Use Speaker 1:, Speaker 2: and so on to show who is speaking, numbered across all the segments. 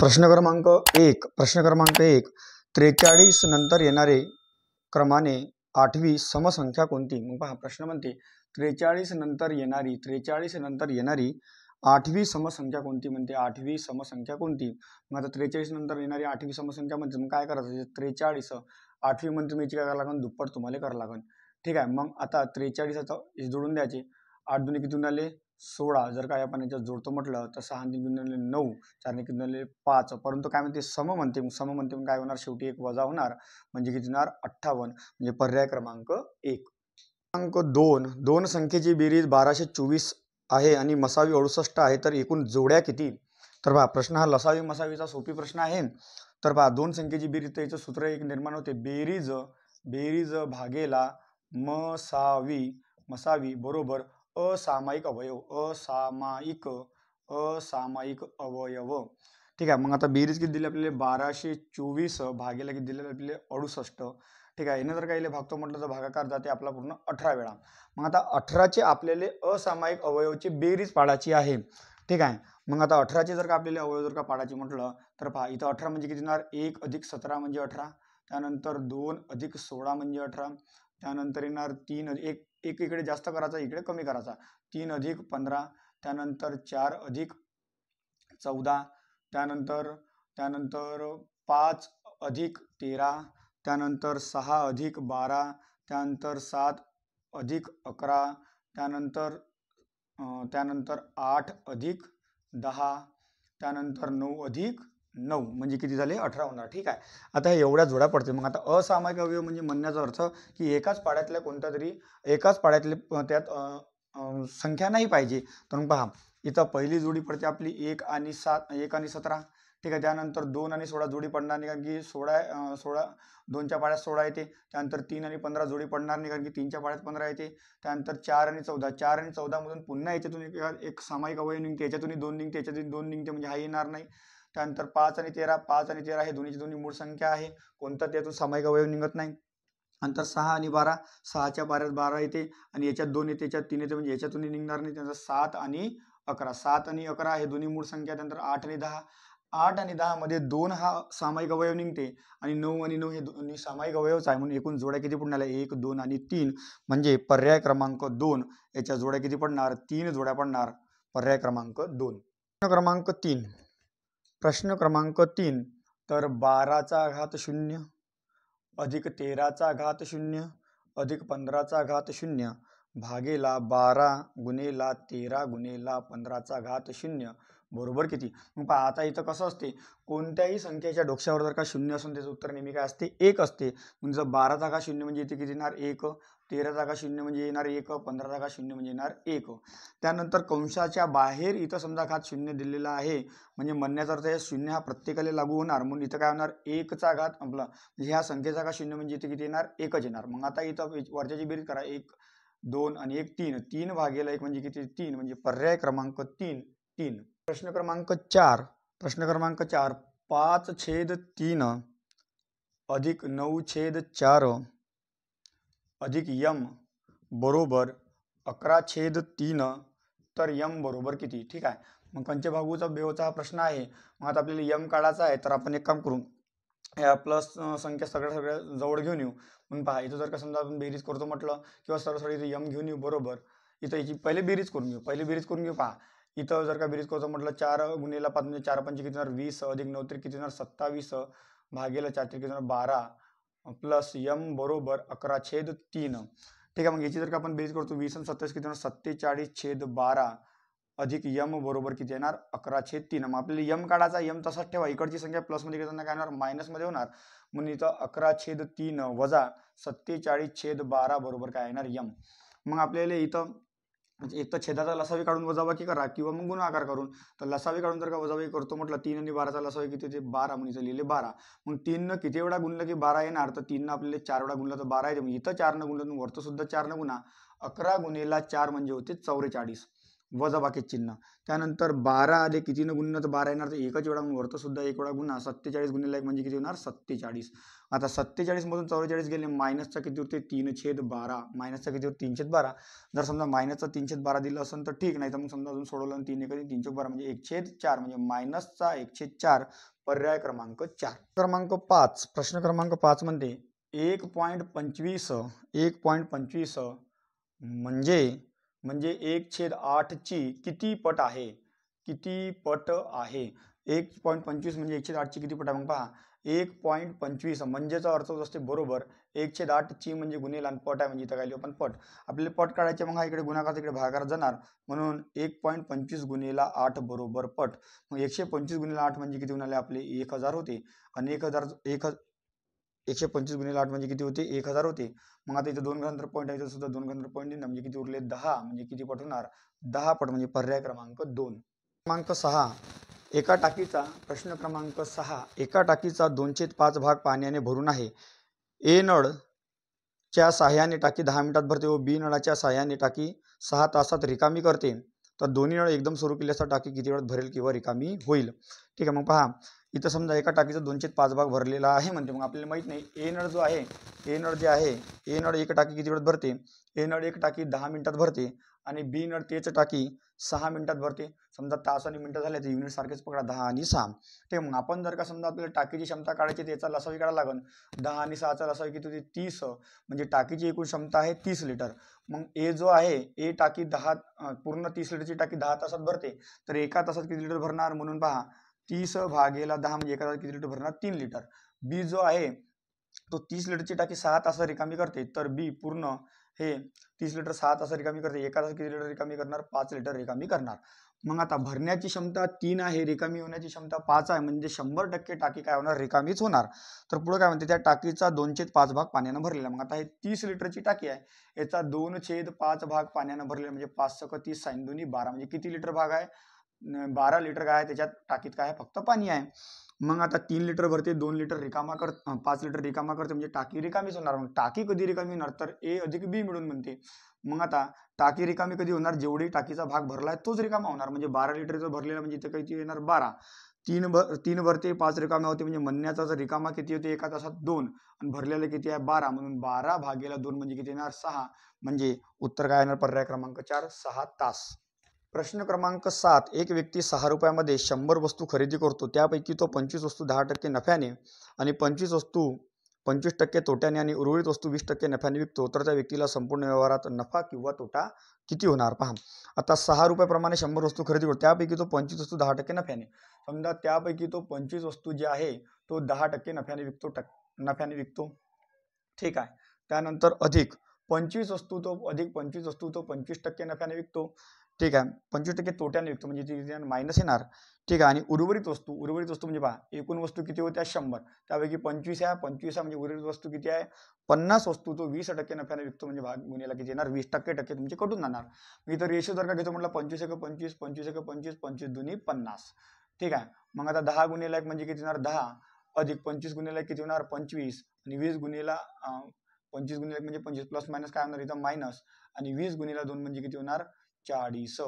Speaker 1: प्रश्न क्रमांक 1 43 नंतर येणारे क्रमाने 8वी समसंख्या कोणती? मग पहा प्रश्न म्हणते 43 नंतर येणारी 8वी समसंख्या कोणती म्हणते. 8वी समसंख्या कोणती? मग आता 43 नंतर येणारी 8वी समसंख्या म्हणते. मग काय करायचं? 43 8वी म्हणते मी काय करावं लागेल? दुप्पट तुम्हाला करावं लागेल. ठीक आहे. मग आता 43 जोडून द्यायचे. 8 दुनी किती आले? 16. जर काय आपण याच्यात जोडतो म्हटलं तर 6 किती आले? 9. 4 किती आले? 5. परंतु काय म्हणते? सम म्हणते. मग काय होणार? शेवटी एक वजा होणार म्हणजे किती होणार? 58. म्हणजे पर्याय क्रमांक 1. क्रमांक 2 दोन संख्येची बेरीज 1224 आहे आणि मसावी 68 आहे, तर एकूण जोड्या किती? तर पहा प्रश्न हा लसावी मसावीचा सोपी प्रश्न आहे. तर पहा दोन संख्येची बेरीज, त्याचं सूत्र एक निर्माण होते, बेरीज भागेला मसावी बरोबर असामायिक अवयव. ठीक आहे. मग आता बेरीज किती दिली आपल्याला? 1224 भागेला किती दिलेलं आपल्याला? 68. ठीक आहे. यानं जर काही भागतो म्हटलं तर भागाकार जाते आपला पूर्ण 18 वेळा. मग आता 18चे आपल्याला असामायिक अवयवची बेरीज पाडायची आहे. ठीक आहे. मग आता 18चे जर का आपल्याला अवयव जर का पाडायचे म्हटलं तर पहा इथं 18 म्हणजे किती येणार? 1 अधिक 17 म्हणजे 18. त्यानंतर 2 अधिक 16 म्हणजे 18. त्यानंतर येणार 3 एक इकडे जास्त करायचा, इकडे कमी करायचा. 3 अधिक 15. त्यानंतर 4 अधिक 14. त्यानंतर 5 अधिक 13. त्यानंतर 6 अधिक 12. त्यानंतर 7 अधिक 11. त्यानंतर 8 अधिक 10. त्यानंतर 9 अधिक 9 म्हणजे किती झाले? 18 होणार. ठीक आहे. आता हे एवढ्या जोड्या पडते. मग आता असामायिक अवयव म्हणजे म्हणण्याचा अर्थ की एकाच पाड्यातल्या कोणत्या तरी त्यात संख्या नाही पाहिजे. तर मग पहा इथं पहिली जोडी पडते आपली 1 आणि 17. ठीक आहे. त्यानंतर 2 आणि 16 जोडी पडणार नाही, कारण की 16 2च्या पाड्यात 16 येते. त्यानंतर 3 आणि 15 जोडी पडणार नाही, कारण की 3च्या पाड्यात 15 येते. त्यानंतर 4 आणि 14 मधून पुन्हा याच्यातून एक सामायिक अवयव निघते, याच्यातूनही 2 निघते, याच्यातून 2 निघते, म्हणजे हा येणार नाही. त्यानंतर 5 आणि 13 हे दोन्ही मूळ संख्या आहे, कोणता त्यातून सामायिक अवयव निघत नाही. नंतर 6 आणि 12, 6च्या पाड्यात 12 येते आणि याच्यात 2 येते, याच्यात 3 येते, म्हणजे याच्यातूनही निघणार नाही. त्यानंतर 7 आणि 11 हे दोन्ही मूळ संख्या. त्यानंतर 8 आणि 10 मध्ये 2 हा सामायिक अवयव निघते आणि 9 आणि 9 हे दोन्ही सामायिक अवयवच आहे, म्हणून एकूण जोड्या किती पडणार? 1, 2 आणि 3. म्हणजे पर्याय क्रमांक 2 याच्या जोड्या किती पडणार? 3 जोड्या पडणार. पर्याय क्रमांक 2. प्रश्न क्रमांक 3 तर 12चा घात 0 अधिक 13चा घात 0 अधिक 15चा घात 0 भागेला 12 गुणेला 13 गुणेला 15चा घात 0 बरोबर किती? मग आता इथं कसं असते, कोणत्याही संख्येच्या डोक्यावर जर का 0 असून त्याचं उत्तर नेहमी काय असते? 1 असते. म्हणजे 12चा घात 0 म्हणजे इथे किती येणार? 1. 13चा घात 0 म्हणजे येणार 1. 15चा घात 0 म्हणजे येणार 1. त्यानंतर कंसाच्या बाहेर इथं समजा घात 0 दिलेला आहे, म्हणजे म्हणण्याचा अर्थ हे 0 हा प्रत्येकाला लागू होणार, म्हणून इथं काय होणार? 1चा घात आपला म्हणजे ह्या संख्येचा घात 0 म्हणजे इथे किती येणार? 1च येणार. मग आता इथं वरच्याची बेरीज करा. 1, 2 आणि 1 3. 3 भागेला 1 म्हणजे किती? 3. म्हणजे पर्याय क्रमांक 3. प्रश्न क्रमांक 4 5/3 अधिक 9/4 अधिक m बरोबर 11/3, तर m बरोबर किती? ठीक आहे. मग पंचभागूचा बेवचा हा प्रश्न आहे. मग आता आपल्याला m काढायचा आहे, तर आपण एक काम करू, या प्लस संख्या सगळ्या जवळ घेऊन येऊ. म्हणून पहा इथं जर का समजा आपण बेरीज करतो म्हटलं किंवा सरळ इथं m घेऊन येऊ बरोबर. इथं याची पहिले बेरीज करून घेऊ. पहा इथं जर का बेरीज करतो म्हटलं 4 गुणिले 5 म्हणजे 4 5 किती होणार? 20 अधिक 9 3 किती होणार? 27 भागेला 4 3 किती होणार? 12 प्लस m बरोबर 11/3. ठीक आहे. मग याची जर का आपण बेरीज करतो 20 आणि 27 किती होणार? 47/12 अधिक m बरोबर किती येणार? 11/3. मग आपल्याला m काढायचा. m तसाच ठेवा, इकडची संख्या प्लसमध्ये घेताना काय होणार? मायनसमध्ये होणार, म्हणून इथं 11/3 वजा 47/12 बरोबर काय येणार? m. मग आपल्याला इथं एक तर छेदाचा लसावी काढून वजाबाकी करा किंवा मग गुणाकार करून. तर लसावी काढून जर का वजाबाकी करतो म्हटलं 3 आणि 12चा लसावी किती होते? 12. म्हणून इथं लिहिले 12. मग 3 किती वेळा गुणलं की 12 येणार? तर 3 आपल्याला 4 वेळा गुणलं तर 12 येते. मग इथं 4 गुणलं तर वरतं सुद्धा 4 गुणा. 11 गुणेला 4 म्हणजे होते 44. वजाबाकी चिन्ह. त्यानंतर 12 आले कितीनं गुणलं तर 12 येणार, तर एकच वेळा वरतं सुद्धा एक वेळा गुणा. 47 गुणिले 1 म्हणजे किती होणार 47. आता 47 मधून 44 गेले, मायनसचा किती होते 3/12, मायनसचा किती होते 3/12. जर समजा मायनसचा 3/12 दिलं असेल तर ठीक, नाही तर मग समजा अजून सोडवलं 3 1 3/12 म्हणजे 1/4 म्हणजे मायनसचा 1/4 पर्याय क्रमांक 4. क्रमांक 5 प्रश्न क्रमांक 5 मध्ये 1.25 म्हणजे 1/8 ची किती पट आहे, किती पट आहे. 1.25 म्हणजे 1/8 ची किती पट आहे, मग पहा 1.25 म्हणजेचा अर्थ असते बरोबर 1/8 ची म्हणजे गुणिले आणि पट आहे म्हणजे इथं काय लिहू आपण पट. आपल्याला पट काढायचे, मग हा इकडे गुणाकार इकडे भागाकार जाणार, म्हणून 1.25 गुणिले 8 बरोबर पट. मग 125 गुणिले 8 म्हणजे किती होणार आपले 1000 होते, आणि 125 गुणिले 8 म्हणजे किती होते 1000 होते. मग आता इथं 2 घनांतर पॉईंट आहे, इथं सुद्धा 2 घनांतर पॉईंट देणार म्हणजे किती उरले 10, म्हणजे किती पट होणार 10 पट म्हणजे पर्याय क्रमांक 2. क्रमांक 6 एका टाकीचा प्रश्न क्रमांक 6 एका टाकीचा 2/5 भाग पाण्याने भरून आहे. ए नळ च्या साह्याने टाकी 10 मिनिटात भरते व बी नळाच्या साह्याने टाकी 6 तासात रिकामी करते, तर दोन्ही नळ एकदम सुरू केल्यास टाकी किती वेळात भरेल किंवा रिकामी होईल. ठीक आहे, मग पहा इथं समजा एका टाकीचा 2/5 भाग भरलेला आहे म्हणते. मग आपल्याला माहित नाही ए नळ जो आहे, ए नळ एक टाकी किती वेळात भरते. ए नळ एक टाकी 10 मिनिटात भरते आणि बी नळ तेच टाकी 6 मिनिटात भरते. समजा तास आणि मिनिटं झाले तर युनिट सारखेच पकडा 10 आणि 6. ठीक आहे, मग आपण जर का समजा आपल्याला टाकीची क्षमता काढायची त्याचा लसावी काढायला लागेल. 10 आणि 6चा लसावी किती होती 30, म्हणजे टाकीची एकूण क्षमता आहे 30 लिटर. मग ए जो आहे ए टाकी 10 पूर्ण 30 लिटरची टाकी 10 तासात भरते, तर एका तासात किती लिटर भरणार, म्हणून पहा 30 भागेला 10 म्हणजे एका तासात किती लिटर भरणार 3 लिटर. बी जो आहे तो 30 लिटरची टाकी 6 तासात रिकामी करते, तर बी पूर्ण हे 30 लिटर 6 तासात रिकामी करते, एका तासात किती लिटर रिकामी करणार 5 लिटर रिकामी करणार. मग आता भरण्याची क्षमता 3 आहे, रिकामी होण्याची क्षमता 5 आहे, म्हणजे 100% टाकी काय होणार रिकामीच होणार. तर पुढे काय म्हणते त्या टाकीचा 2/5 भाग पाण्यानं भरलेला. मग आता हे 30 लिटरची टाकी आहे, याचा 2/5 भाग पाण्यानं भरलेला म्हणजे 5 × 30 साइन 2 12 म्हणजे किती लिटर भाग आहे 12 लिटर काय आहे त्याच्यात टाकीत काय आहे फक्त पाणी आहे. मग आता 3 लिटर भरते 2 लिटर रिकामा 5 लिटर रिकामा करते म्हणजे टाकी रिकामीच होणार. मग टाकी कधी रिकामी होणार तर ए अधिक बी मिळून म्हणते. मग आता टाकी रिकामी कधी होणार जेवढी टाकीचा भाग भरला आहे तोच रिकामा होणार, म्हणजे 12 लिटरचं भरलेला म्हणजे इथं किती येणार 12. 3 भरते 5 रिकामा होते, म्हणजे म्हणण्याचा जर रिकामा किती होते एका तासात 2 आणि भरलेलं किती आहे 12, म्हणून 12 भागेला 2 म्हणजे किती येणार 6, म्हणजे उत्तर काय येणार पर्याय क्रमांक 4 6 तास. प्रश्न क्रमांक 7 एक व्यक्ती 6 रुपयामध्ये 100 वस्तू खरेदी करतो, त्यापैकी तो 25 वस्तू 10% नफ्याने आणि 25 वस्तू 25% तोट्याने आणि उर्वरित वस्तू 20% नफ्याने विकतो, तर त्या व्यक्तीला संपूर्ण व्यवहारात नफा किंवा तोटा किती होणार पहा. आता 6 रुपयाप्रमाणे 100 वस्तू खरेदी करतो, त्यापैकी तो 25 वस्तू 10% नफ्याने, समजा त्यापैकी तो 25 वस्तू जे आहे तो 10% नफ्याने विकतो. ठीक आहे, त्यानंतर अधिक 25 वस्तू तो 25% नफ्याने विकतो. ठीक आहे, 25% तोट्याने विकतो म्हणजे मायनस येणार. ठीक आहे, आणि उर्वरित वस्तू म्हणजे पहा एकूण वस्तू किती होत्या 100, त्यापैकी 25 आहे म्हणजे उर्वरित वस्तू किती आहे 50 वस्तू तो 20% नफ्याने विकतो, म्हणजे भाग गुणिले किती येणार 20% तुमचे कटून जाणार. मी तर रेशो जर का घेतो म्हटलं 25 × 25 25 × 25 25 दुनी 50. ठीक आहे, मग आता 10 गुणिले 1 म्हणजे किती येणार 10 अधिक 25 गुणिले किती होणार 25 आणि 20 गुणिले 25 गुणिले 1 म्हणजे 25 प्लस मायनस काय होणार इथं मायनस, आणि 20 गुणिले 2 म्हणजे किती होणार 40.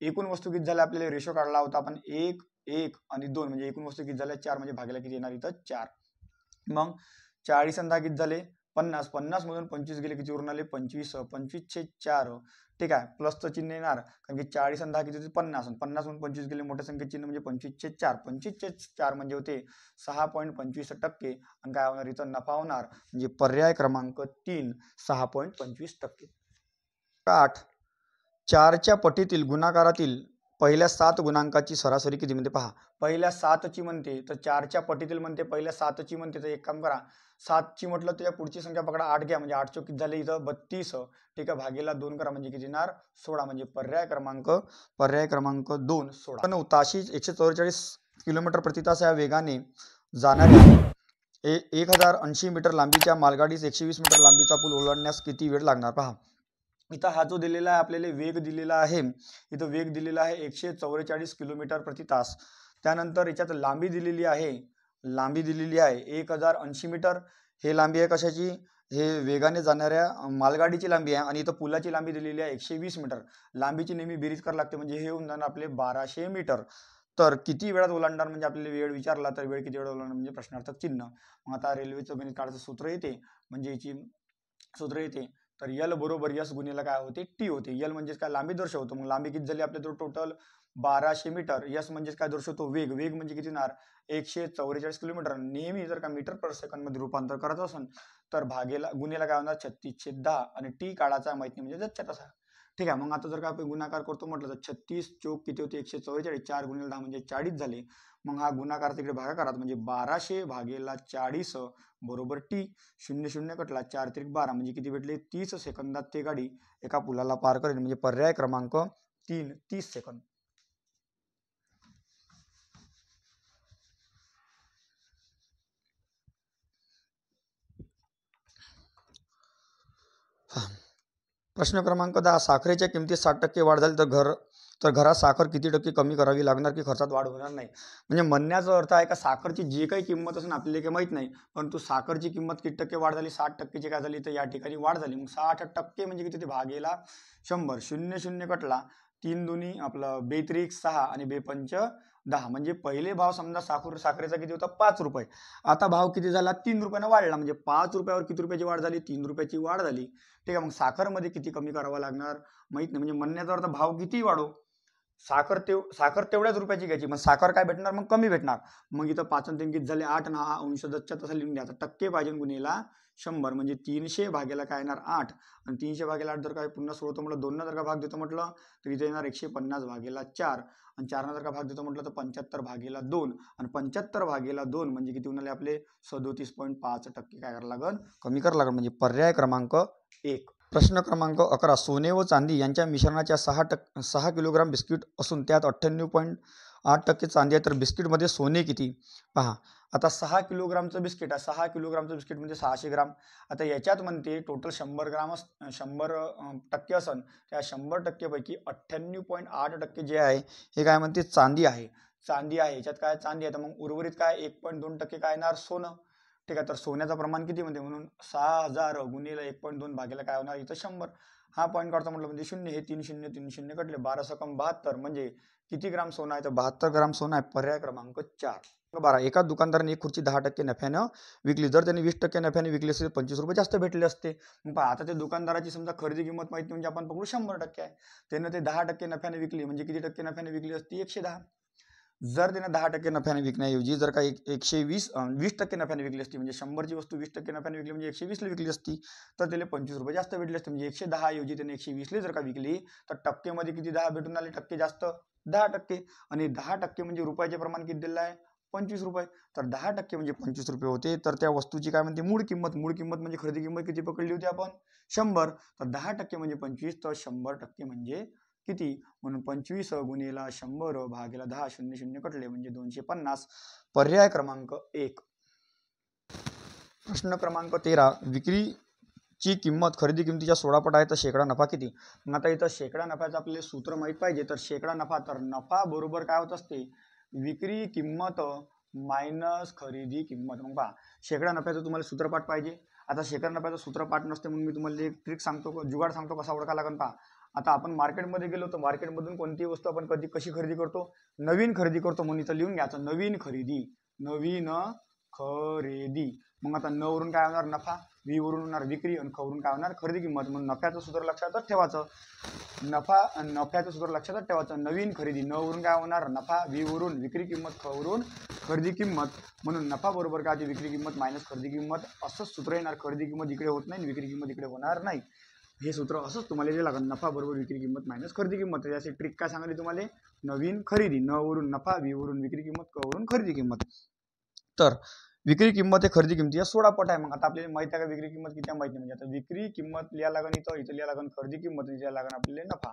Speaker 1: एकूण वस्तू किती झाल्या आपल्याला रेशो काढला होता आपण 1 1 आणि 2 म्हणजे एकूण वस्तू किती झाल्या 4 म्हणजे भागायला किती येणार इथं 4. मग 40 आणि 10 किती झाले 50, 50 मधून 25 गेले किती उरून आले 25, 25 × 4. ठीक आहे, प्लसचं चिन्ह येणार कारण की 40 आणि 10 किती होते 50, 50 मधून 25 गेले मोठ्या संख्येचे चिन्ह म्हणजे 25 × 4. 25 × 4 म्हणजे होते 6.25% आणि काय होणार इथं नफा होणार, म्हणजे पर्याय क्रमांक 3 6.25%. 8 4च्या पटीतील गुणाकारातील पहिल्या 7 गुणांकाची सरासरी किती म्हणते पहा. पहिल्या 7ची म्हणते तर 4च्या पटीतील म्हणते पहिल्या 7ची म्हणते, तर एक काम करा 7ची म्हटलं तर पुढची संख्या पकडा 8 घ्या म्हणजे 8 किती झाले इथं 32. ठीक आहे, भागीला 2 करा म्हणजे किती येणार 16, म्हणजे पर्याय क्रमांक 2 16. ताशी 144 किलोमीटर प्रति तास या वेगाने जाणाऱ्या 1080 मीटर लांबीच्या मालगाडीस 120 मीटर लांबीचा पूल ओलांडण्यास किती वेळ लागणार पहा. इथं हा जो दिलेला आहे आपल्याला वेग दिलेला आहे, इथं वेग दिलेला आहे 144 किलोमीटर प्रति तास. त्यानंतर याच्यात लांबी दिलेली आहे 1080 मीटर. हे लांबी आहे कशाची हे वेगाने जाणाऱ्या मालगाडीची लांबी आहे आणि इथं पुलाची लांबी दिलेली आहे 120 मीटर. लांबीची नेहमी बेरीज करावी लागते म्हणजे हे होऊन जाणार आपले 1200 मीटर. तर किती वेळात ओलांडणार म्हणजे आपल्याला वेळ विचारला तर वेळ किती वेळात ओलांडणार म्हणजे प्रश्नार्थक चिन्ह. मग आता रेल्वेचं गणित काढायचं सूत्र येते म्हणजे याची सूत्र येते तर यल बरोबर यस गुणिले काय होते टी होते. यल म्हणजेच काय लांबी दर्शवतो. मग लांबी किती झाली आपल्या टोटल 1200 मीटर. यस म्हणजेच काय दर्शवतो वेग. वेग म्हणजे किती होणार 144 किलोमीटर. नेहमी जर का मीटर पर सेकंद मध्ये रूपांतर करायचं असेल तर भागेला गुन्हेला काय होणार 36/10 आणि टी काढायचा माहिती म्हणजे जसच्या तसा. ठीक आहे. मग आता जर का आपण गुणाकार करतो म्हटलं तर 36 चौक किती होते 144. 4 गुणिले 10 म्हणजे 40 झाले. मग हा गुणाकार तिकडे भागाकारात म्हणजे 1200 भागेला 40 बरोबर टी. 0 0 कटला 4 त्रिक 12 म्हणजे किती भेटले 30 सेकंदात ते गाडी एका पुलाला पार करेल. म्हणजे पर्याय क्रमांक 3 30 सेकंद. प्रश्न क्रमांक 10 साखरेच्या किमतीत 60% वाढ झाली तर घरात साखर किती टक्के कमी करावी लागणार की खर्चात वाढ होणार नाही. म्हणजे म्हणण्याचा अर्थ आहे का साखरची जी काही किंमत असेल आपल्याला काही माहीत नाही परंतु साखरची किंमत किती टक्के वाढ झाली 60%ची काय झाली तर या ठिकाणी वाढ झाली. मग 60% म्हणजे किती ते भागेला 100. 0 0 कटला 3 दुनी आपलं 2 त्रिक 6 आणि 2 पंच 10 म्हणजे पहिले भाव समजा साखरेचा किती होता 5 रुपये. आता भाव किती झाला 3 रुपयानं वाढला म्हणजे 5 रुपयावर किती रुपयाची वाढ झाली 3 रुपयाची वाढ झाली. ठीक आहे. मग साखरमध्ये किती कमी करावं लागणार माहित नाही. म्हणजे म्हणण्याचा अर्थ भाव किती वाढो साखर तेवढ्याच रुपयाची घ्यायची. मग साखर काय भेटणार मग कमी भेटणार. मग इथं 5 आणि 3 किती झाले 8 आणि हा अंश जसच्या तसा लिहून घ्यायचा. टक्के पाहिजे गुणिला 100 म्हणजे 300 भागेला काय येणार 8 आणि 300 भागेला 8 जर काय पुन्हा सोडवतो म्हटलं 2 जर का भाग देतो म्हटलं तर इथे येणार 150 भागेला 4 आणि 4 जर का भाग देतो म्हटलं तर 75 भागेला 2 आणि 75 भागेला 2 म्हणजे किती होणार आपले 37.5% काय करावं लागेल कमी करावं लागेल. म्हणजे पर्याय क्रमांक 1. प्रश्न क्रमांक 11 सोने व चांदी यांच्या मिश्रणाच्या 6 किलोग्राम बिस्किट असून त्यात 98.8% चांदी आहे तर बिस्किटमध्ये सोने किती पहा. आता 6 किलोग्रामचं बिस्किट आहे 6 किलोग्रामचं बिस्किट म्हणजे 600 ग्राम. आता याच्यात म्हणते टोटल 100 ग्राम 100% असन त्या 100% पैकी 98.8% जे आहे हे काय म्हणते चांदी आहे. चांदी आहे याच्यात काय चांदी आहे तर मग उर्वरित काय 1.2% काय येणार सोनं. ठीक आहे. तर सोन्याचं प्रमाण किती म्हणते म्हणून 6000 गुणिले 1.2 भागेला काय होणार इथं 100. हा पॉईंट काढतो म्हटलं म्हणजे 0 हे 3 0 3 0 कटले 12 सकम 72 म्हणजे किती ग्राम सोनं आहे तर 72 ग्राम सोनं आहे. पर्याय क्रमांक 4. 12 एका दुकानदाराने एक खुर्ची 10% नफ्यानं विकली. जर त्यांनी 20% नफ्याने विकली असते 25 रुपये जास्त भेटले असते. मग पहा आता ते दुकानदाराची समजा खरेदी किंमत माहिती म्हणजे आपण पकडू 100% आहे. त्यानं ते 10% नफ्याने विकली म्हणजे किती टक्के नफ्याने विकली असती 110. जर त्याने 10% नफ्याने विकण्याऐवजी जर का 20% नफ्याने विकली असती म्हणजे 100ची वस्तू 20% नफ्याने विकली म्हणजे 120ला विकली असती तर त्याला 25 रुपये जास्त भेटले असते. म्हणजे 110 ऐवजी त्याने 120ला जर का विकली तर टक्केमध्ये किती 10 भेटून आले टक्के जास्त 10% आणि 10% म्हणजे रुपयाचे प्रमाण किती दिलेलं आहे 25 रुपये. तर 10% म्हणजे 25 रुपये होते. तर त्या वस्तूची काय म्हणते मूळ किंमत म्हणजे खरेदी किंमत किती पकडली होती आपण 100. तर 10% म्हणजे 25 तर 100% म्हणजे किती म्हणून 25 गुणिले 100 भागेला 10 0 0 कटले म्हणजे 250. पर्याय क्रमांक 1. प्रश्न क्रमांक 13 विक्रीची किंमत खरेदी किमतीच्या 16 पट आहे तर शेकडा नफा किती. मग आता इथं शेकडा नफ्याचं आपले सूत्र माहीत पाहिजे. तर शेकडा नफा तर नफा बरोबर काय होत असते विक्री किंमत मायनस खरेदी किंमत. मग पहा शेकडा नफ्याचं तुम्हाला सूत्रपाठ पाहिजे. आता शेकडा नफ्याचं सूत्रपाठ नसते म्हणून मी तुम्हाला एक ट्रिक सांगतो जुगाड सांगतो कसा ओळखा लागेल पहा. आता आपण मार्केटमध्ये गेलो तर मार्केटमधून कोणतीही वस्तू आपण कशी खरेदी करतो नवीन खरेदी करतो म्हणून इथं लिहून घ्यायचं नवीन खरेदी. मग आता न वरून काय होणार नफा व्ही वरून होणार विक्री आणि ख वरून काय होणार खरेदी किंमत. म्हणून नफ्याचं सूत्र लक्षातच ठेवायचं. नफ्याचं सूत्र लक्षातच ठेवायचं नवीन खरेदी न वरून काय होणार नफा व्ही वरून विक्री किंमत ख वरून खरेदी किंमत. म्हणून नफा बरोबर काय विक्री किंमत मायनस खरेदी किंमत असंच सूत्र येणार. खरेदी किंमत इकडे होत नाही विक्री किंमत इकडे होणार नाही. हे सूत्र असंच तुम्हाला जे लागेल नफा बरोबर विक्री किंमत मायनस खरेदी किंमत. याची ट्रिक काय सांगितली तुम्हाला नवीन खरेदी न वरून नफा व्ही वरून विक्री किंमत क वरून खरेदी किंमत. तर विक्री किंमत हे खरेदी किंमतीच्या 16 पट आहे. मग आता आपल्याला माहिती आहे का विक्री किंमत किती माहिती नाही. म्हणजे आता विक्री किंमत लिहा लागेल इथं लिहा लागेल खरेदी किंमत लिहा लागेल आपल्याला नफा.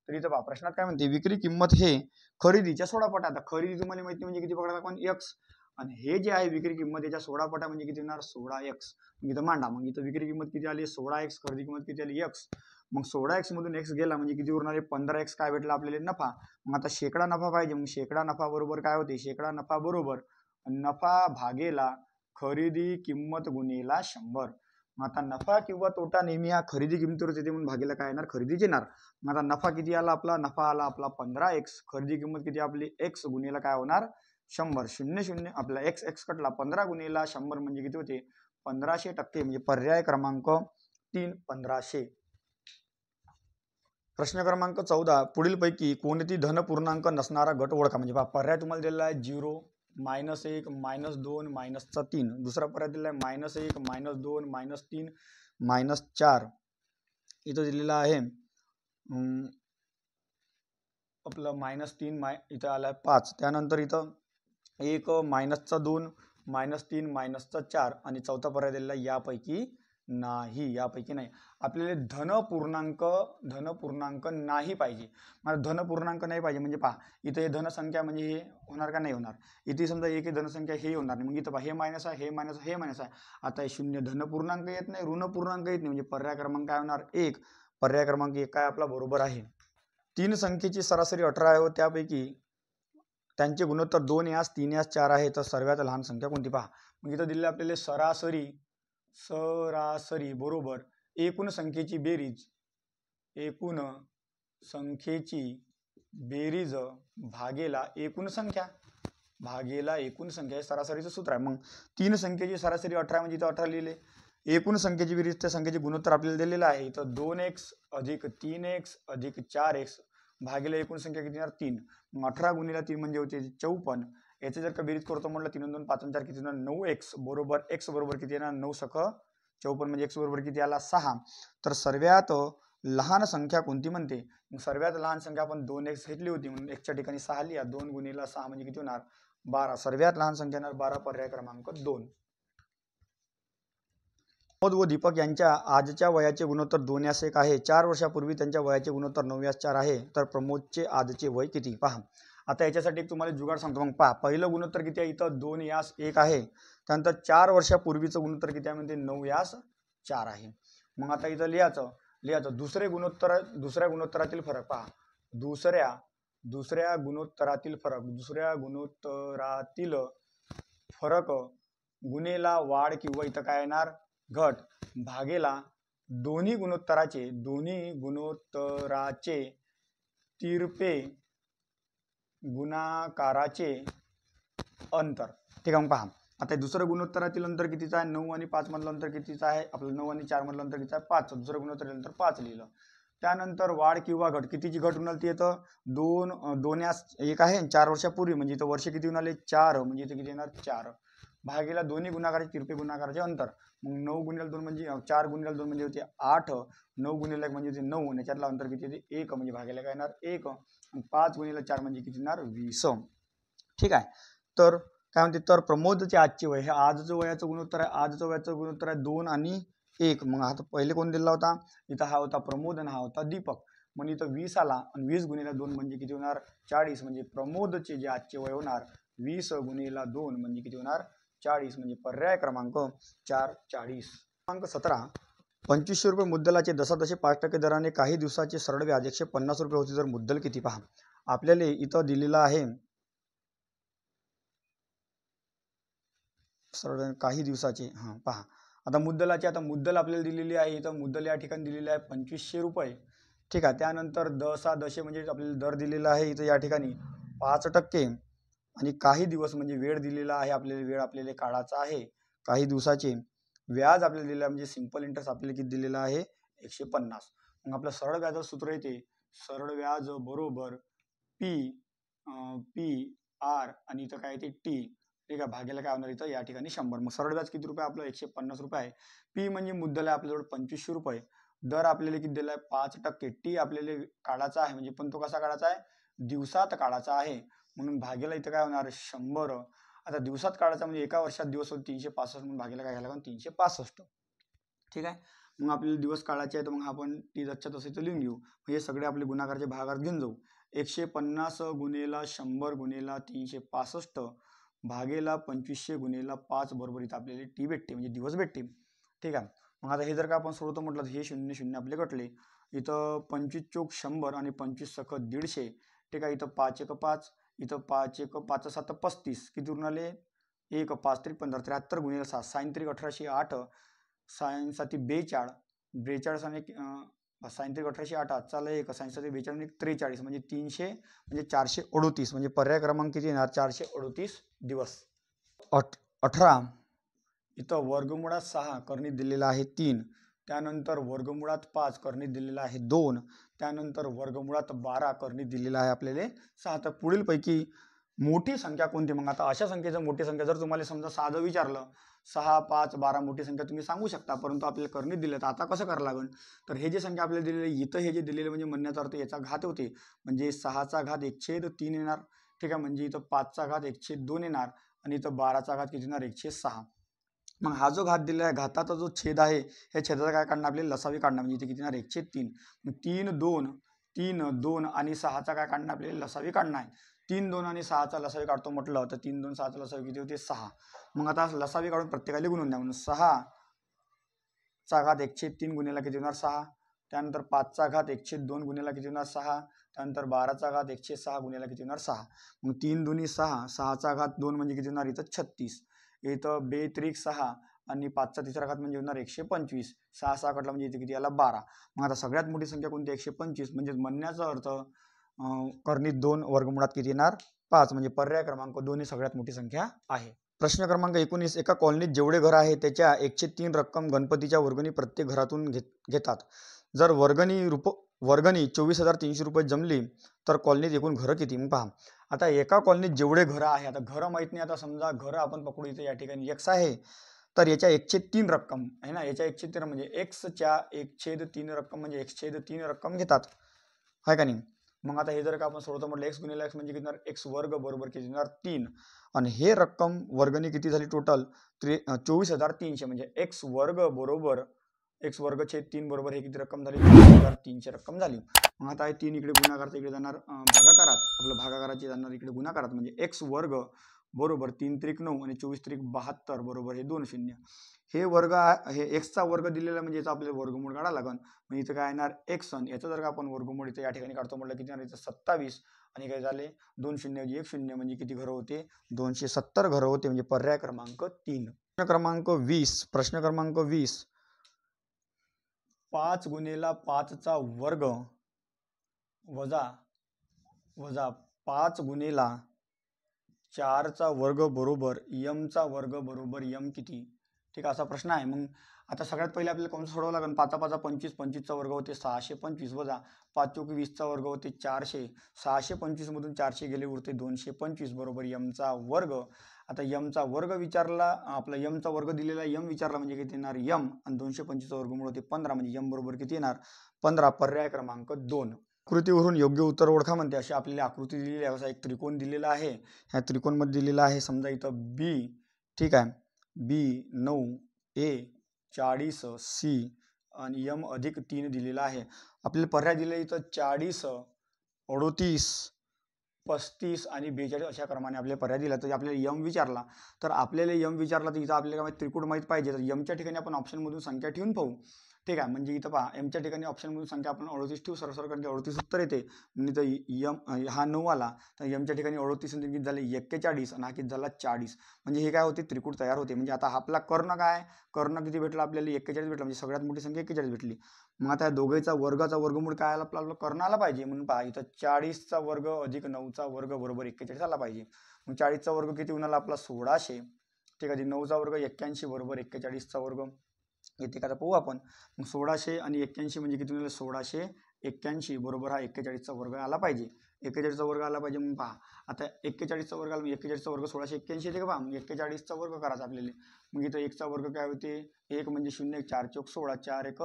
Speaker 1: तर इथं पहा प्रश्नात काय म्हणते विक्री किंमत हे खरेदीच्या 16 पट आहे. आता खरेदी तुम्हाला माहिती म्हणजे किती पकडा आपण x आणि हे जे आहे विक्री किंमत याच्या 16 पट आहे म्हणजे किती येणार 16x. इथं मांडा मग इथं विक्री किंमत किती आली 16x खरेदी किंमत किती आली x. मग 16x मधून x गेला म्हणजे किती उरणार 15x काय भेटला आपल्याला नफा. मग आता शेकडा नफा पाहिजे. मग शेकडा नफा बरोबर काय होते शेकडा नफा बरोबर नफा भागेला खरेदी किंमत गुणिला 100. मग आता नफा किंवा तोटा नेहमी हा खरेदी किमतीवर येते म्हणून भागीला काय येणार खरेदीच येणार. मग आता नफा किती आला आपला नफा आला आपला 15x खरेदी किंमत किती आपली x गुणिले काय होणार 100 0 0 आपला x x कटला 15 गुणिले 100 म्हणजे किती होते 1500% म्हणजे पर्याय क्रमांक 3 1500. प्रश्न क्रमांक 14 पुढील पैकी कोणती धन पूर्णांक नसणारा गट ओळखा. म्हणजे पहा पर्याय तुम्हाला दिलेला आहे 0 -1 -2 -3. दुसरा पर्याय दिलेला आहे -1 -2 -3 -4. इथं दिलेला आहे आपलं -3 इथं आला आहे 5. त्यानंतर इथं 1 -2 -3 -4 आणि चौथा पर्याय दिलेला यापैकी नाही. आपल्याला धन पूर्णांक नाही पाहिजे. मला धन पूर्णांक नाही पाहिजे म्हणजे पहा इथं हे धनसंख्या म्हणजे हे होणार का नाही होणार. इथे समजा एक धनसंख्या हे होणार नाही. मग इथं पहा हे मायनस आहे हे मायनस हे मायनस आहे. आता हे शून्य धन पूर्णांक येत नाही ऋण पूर्णांक येत नाही म्हणजे पर्याय क्रमांक काय होणार 1. पर्याय क्रमांक 1 काय आपला बरोबर आहे. 3 संख्येची सरासरी 18 आहे व त्यापैकी त्यांचे गुणोत्तर 2 यास 3 यास 4 आहे तर सर्वात लहान संख्या कोणती पहा. मग इथं दिलेले आपल्याला सरासरी बरोबर एकूण संख्येची बेरीज भागेला एकूण संख्या हे सरासरीचं सूत्र आहे. मग 3 संख्येची सरासरी 18 म्हणजे इथं 18 लिहिले. एकूण संख्येची बेरीज त्या संख्येचे गुणोत्तर आपल्याला दिलेलं आहे. इथं 2x अधिक 3x अधिक 4x भागेला एकूण संख्या किती येणार 3. मग 18 गुणिले 3 म्हणजे होते 54. याचे जर का बेरीज करतो म्हटलं 3 2 5 4 किती येणार 9x बरोबर x बरोबर किती येणार 9 सख 54 म्हणजे x बरोबर किती आला 6. तर सर्वात लहान संख्या कोणती म्हणते. मग सर्वात लहान संख्या आपण 2x घेतली होती म्हणून x च्या ठिकाणी 6 लिहा. 2 गुणिले 6 म्हणजे किती होणार 12. सर्वात लहान संख्या येणार 12 पर्याय क्रमांक 2. प्रमोद व दीपक यांच्या आजच्या वयाचे गुणोत्तर 2 यास 1 आहे. 4 वर्षापूर्वी त्यांच्या वयाचे गुणोत्तर 9 यास 4 आहे. तर प्रमोदचे आजचे वय किती पहा. आता याच्यासाठी तुम्हाला जुगाड सांगतो. मग पहा पहिलं गुणोत्तर किती आहे इथं 2 यास 1 आहे. त्यानंतर 4 वर्षापूर्वीचं गुणोत्तर किती आहे म्हणजे 9 यास 4 आहे. मग आता इथं लिहायचं दुसऱ्या गुणोत्तरातील फरक पहा. दुसऱ्या गुणोत्तरातील फरक गुणेला वाढ किंवा इथं काय येणार घट भागेला दोन्ही गुणोत्तराचे तिरपे गुणाकाराचे अंतर. ठीक आहे. मग पहा आता दुसरं गुणोत्तरातील अंतर कितीचं आहे 9 आणि 5 मधलं अंतर कितीचं आहे आपलं 9 आणि 4 मधलं अंतर कितीचं आहे 5. दुसरं गुणोत्तर नंतर 5 लिहिलं. त्यानंतर वाढ किंवा घट कितीची घट होणार ती येतं 2 यास 1 आहे 4 वर्षापूर्वी म्हणजे इथं वर्ष किती होणार 4 म्हणजे इथं किती येणार 4 भागीला दोन्ही गुणाकाराचे तिरपे गुणाकाराचे अंतर. मग 9 गुणिले 2 म्हणजे 4 गुणिले 2 म्हणजे होते 8. 9 गुणिले 1 म्हणजे होते 9 आणि याच्यातलं अंतर किती येते 1 म्हणजे भागीला काय येणार 1. 5 गुणिले 4 म्हणजे किती येणार 20. ठीक आहे. तर काय म्हणते तर प्रमोदचे आजचे वय हे आजचं वयाचं गुणोत्तर आहे 2 आणि 1. मग आता पहिले कोण दिला होता इथं हा होता प्रमोद आणि हा होता दीपक. मग इथं 20 आला आणि 20 गुणिले 2 म्हणजे किती होणार 40. म्हणजे प्रमोदचे जे आजचे वय होणार 20 गुणिले 2 म्हणजे किती होणार 40 म्हणजे पर्याय क्रमांक 4 40. क्रमांक 17 2500 रुपये मुद्दलाचे दशादशे 5% दराने काही दिवसाचे सरळ व्याज 150 रुपये होते तर मुद्दल किती पहा. आपल्याला इथं दिलेलं आहे सरळ काही दिवसाचे पहा. आता मुद्दल आपल्याला दिलेली आहे. इथं मुद्दल या ठिकाणी दिलेली आहे 2500 रुपये. ठीक आहे. त्यानंतर दशे म्हणजे आपल्याला दर दिलेला आहे इथं या ठिकाणी 5% आणि काही दिवस म्हणजे वेळ दिलेला आहे आपल्याला काढायचा आहे काही दिवसाचे. व्याज आपल्याला दिलेलं म्हणजे सिंपल इंटरेस्ट आपल्याला किती दिलेला आहे 150. मग आपलं सरळ व्याजाचं सूत्र येते सरळ व्याज बरोबर पी आर आणि इथं काय येते टी. ठीक आहे. भागेला काय होणार इथं या ठिकाणी 100. मग सरळ व्याज किती रुपये आपलं 150 रुपये आहे. पी म्हणजे मुद्दल आहे आपल्याजवळ 2500 रुपये. दर आपल्याला किती दिला आहे 5%. टी आपल्याला काढायचा आहे म्हणजे पण तो कसा काढायचा आहे दिवसात काढायचा आहे म्हणून भागेला इथं काय होणार 100. आता दिवसात काढायचा म्हणजे एका वर्षात दिवस होते 365 म्हणून भागेला काय घ्यायला 365. ठीक आहे. मग आपल्याला दिवस काढायचे आहे तर मग आपण टी जसच्या तसे तर लिहून घेऊ. हे सगळे आपले गुणाकारचे भागात घेऊन जाऊ. 150 गुणेला 100 गुणेला 365 भागेला 2500 गुणेला 5 बरोबर इथं आपल्याला टी भेटते म्हणजे दिवस भेटते. ठीक आहे. मग आता हे जर का आपण सोडवतो म्हटलं हे 0 0 आपले कटले. इथं 25 चोक 100 आणि 25 सख 150. ठीक आहे. इथं 5 1 5 इथं 5 1 5 7 35 किती उरून आले 1 5 3 15 73 गुणिले 7 साइन 1808 सायन्स साती 42, 42 आणि सायन्स 1808 आजचाला 1 सायन्स 42 आणि 43 म्हणजे 300 म्हणजे 438 म्हणजे पर्याय क्रमांक किती येणार 438 दिवस. 18 इथं वर्गमुळात 6 करणीत दिलेला आहे 3, त्यानंतर वर्गमुळात 5 करणीत दिलेला आहे 2, त्यानंतर वर्गमुळात 12 करणीत दिलेला आहे आपल्याला 6. तर पुढीलपैकी मोठी संख्या कोणती? मग आता अशा संख्येचं मोठी संख्या जर तुम्हाला समजा साधं विचारलं 6, 5, 12 मोठी संख्या तुम्ही सांगू शकता, परंतु आपल्याला करणीत दिलं तर आता कसं करावं लागेल? तर हे जे संख्या आपल्याला दिलेली इथं हे जे दिलेले म्हणजे म्हणण्याचा अर्थ याचा घात होते म्हणजे 6चा घात 1/3 येणार. ठीक आहे, म्हणजे इथं 5चा घात 1/2 येणार आणि इथं 12चा घात किती येणार 1/6. मग हा जो घात दिलेला आहे घाताचा जो छेद आहे या छेदाचा काय काढणार आपल्याला लसावी काढणार म्हणजे इथे किती येणार 1/3. मग 3, 2, 3, 2 आणि 6चा काय काढणार आपल्याला लसावी काढणार आहे. 3, 2 आणि 6चा लसावी काढतो म्हटलं तर 3, 2, 6चा लसावी किती होते 6. मग आता लसावी काढून प्रत्येकाला गुणून द्या. म्हणून 6चा घात 1/3 गुणिला किती होणार 6, त्यानंतर 5चा घात 1/2 गुणिला किती होणार 6, त्यानंतर 12चा घात 1/6 गुणिला किती होणार 6. मग 3 दुनी 6, 6चा घात 2 म्हणजे किती होणार इथं 36, इथं 2 त्रिक 6 आणि 5चा तिसरा घात म्हणजे होणार 125. 6 6 कटला म्हणजे इथे किती आला 12. मग आता सगळ्यात मोठी संख्या कोणती 125 म्हणजे म्हणण्याचा अर्थ करणीत 2 वर्गमुळात किती येणार 5 म्हणजे पर्याय क्रमांक 2 ही सगळ्यात मोठी संख्या आहे. प्रश्न क्रमांक 19 एका कॉलनीत जेवढे घर आहे त्याच्या 1/3 रक्कम गणपतीच्या वर्गणी प्रत्येक घरातून घेतात. जर वर्गणी 24,300 रुपये जमली तर कॉलनीत एकूण घरं किती? मग पहा आता एका कॉलनीत जेवढे घरं आहे आता घरं माहीत नाही. आता समजा घरं आपण पकडू इथे या ठिकाणी x आहे तर याच्या 1/3 रक्कम आहे ना, याच्या 1/3 म्हणजे xच्या 1/3 रक्कम म्हणजे 1/3 रक्कम घेतात आहे का नाही. मग आता हे जर का आपण सोडतो म्हटलं x गुणिले x म्हणजे किती होणार x वर्ग बरोबर किती होणार 3 आणि हे रक्कम वर्गणी किती झाली टोटल 24,300 म्हणजे x वर्ग बरोबर x वर्ग छेद 3 बरोबर हे किती रक्कम झाली 24,300 रक्कम झाली. मग आता हे 3 इकडे गुणाकारात इकडे जाणार भागाकारात आपलं भागाकाराची जाणार इकडे गुणाकारात म्हणजे x वर्ग बरोबर 3 त्रिक 9 आणि 24 त्रिक 72 बरोबर हे 2 शून्य. हे वर्ग हे एक्सचा वर्ग दिलेला म्हणजे याचा आपल्याला वर्गमूळ काढायला लागेल. म्हणजे इथं काय येणार x याचा जर का आपण वर्गमूळ इथे या ठिकाणी काढतो म्हटलं किती येणार इथं 27 आणि काय झाले 2 शून्य 1 शून्य म्हणजे किती घरं होते 270 घरं होते म्हणजे पर्याय क्रमांक 3. प्रश्न क्रमांक 20 5 गुणिला 5चा वर्ग वजा 5 गुणिला 4चा वर्ग बरोबर mचा वर्ग बरोबर m किती? ठीक आहे, असा प्रश्न आहे. मग आता सगळ्यात पहिले आपल्याला कोणतं सोडवावं लागेल 5 5 25 25चा वर्ग होते 625 वजा 5 चौक 20चा वर्ग होते 400 625 मधून 400 गेले उरते 225 बरोबर mचा वर्ग. आता mचा वर्ग विचारला आपला mचा वर्ग दिलेला m विचारला म्हणजे किती येणार m आणि 225चा वर्गमूळ होते 15 म्हणजे m बरोबर किती येणार 15 पर्याय क्रमांक 2. आकृतीवरून योग्य उत्तर ओळखा म्हणते. अशी आपल्याला आकृती दिलेली आहे. असा एक त्रिकोण दिलेला आहे. ह्या त्रिकोणमध्ये दिलेला आहे समजा इथं B ठीक आहे B 9 A 40 C आणि m अधिक 3 दिलेला आहे. आपल्याला पर्याय दिले इथं 40 38 35 आणि 42 अशा क्रमाने आपल्याला पर्याय दिला. तर आपल्याला m विचारला तर आपल्याला m विचारला तर इथं आपल्याला काय त्रिकोण माहीत पाहिजे तर mच्या ठिकाणी आपण ऑप्शनमधून संख्या ठेवून पाहू. ठीक आहे, म्हणजे इथं पहा mच्या ठिकाणी ऑप्शनमधून संख्या आपण 38 ठेवू सरसर कारण की 38 उत्तर येते. म्हणजे इथं हा 9 आला तर mच्या ठिकाणी 38 किती झाले 41 आणि हा किती झाला 40 म्हणजे हे काय होते त्रिकोण तयार होते. म्हणजे आता आपला कर्ण काय कर्ण किती भेटला आपल्याला 41 भेटला म्हणजे सगळ्यात मोठी संख्या 41 भेटली. मग आता दोघांचा वर्गाचा वर्गमूळ काय आला आपला कर्ण आला पाहिजे. म्हणून पहा इथं 40चा वर्ग अधिक 9चा वर्ग बरोबर 41 आला पाहिजे. मग 40चा वर्ग किती होणार आपला 1600 ठीक आहे 9चा वर्ग 81 बरोबर 41चा वर्ग येते का पाहू आपण. मग 1600 आणि 81 म्हणजे किती होईल 1681 बरोबर हा 41चा वर्ग आला पाहिजे. 41चा वर्ग आला पाहिजे. मग पहा आता 41चा वर्ग आला 41चा वर्ग 1681 येते का पहा. मग 41चा वर्ग करायचा आपल्याला. मग इथं 1चा वर्ग काय होते 1 म्हणजे 0 4 चौक 16 4 1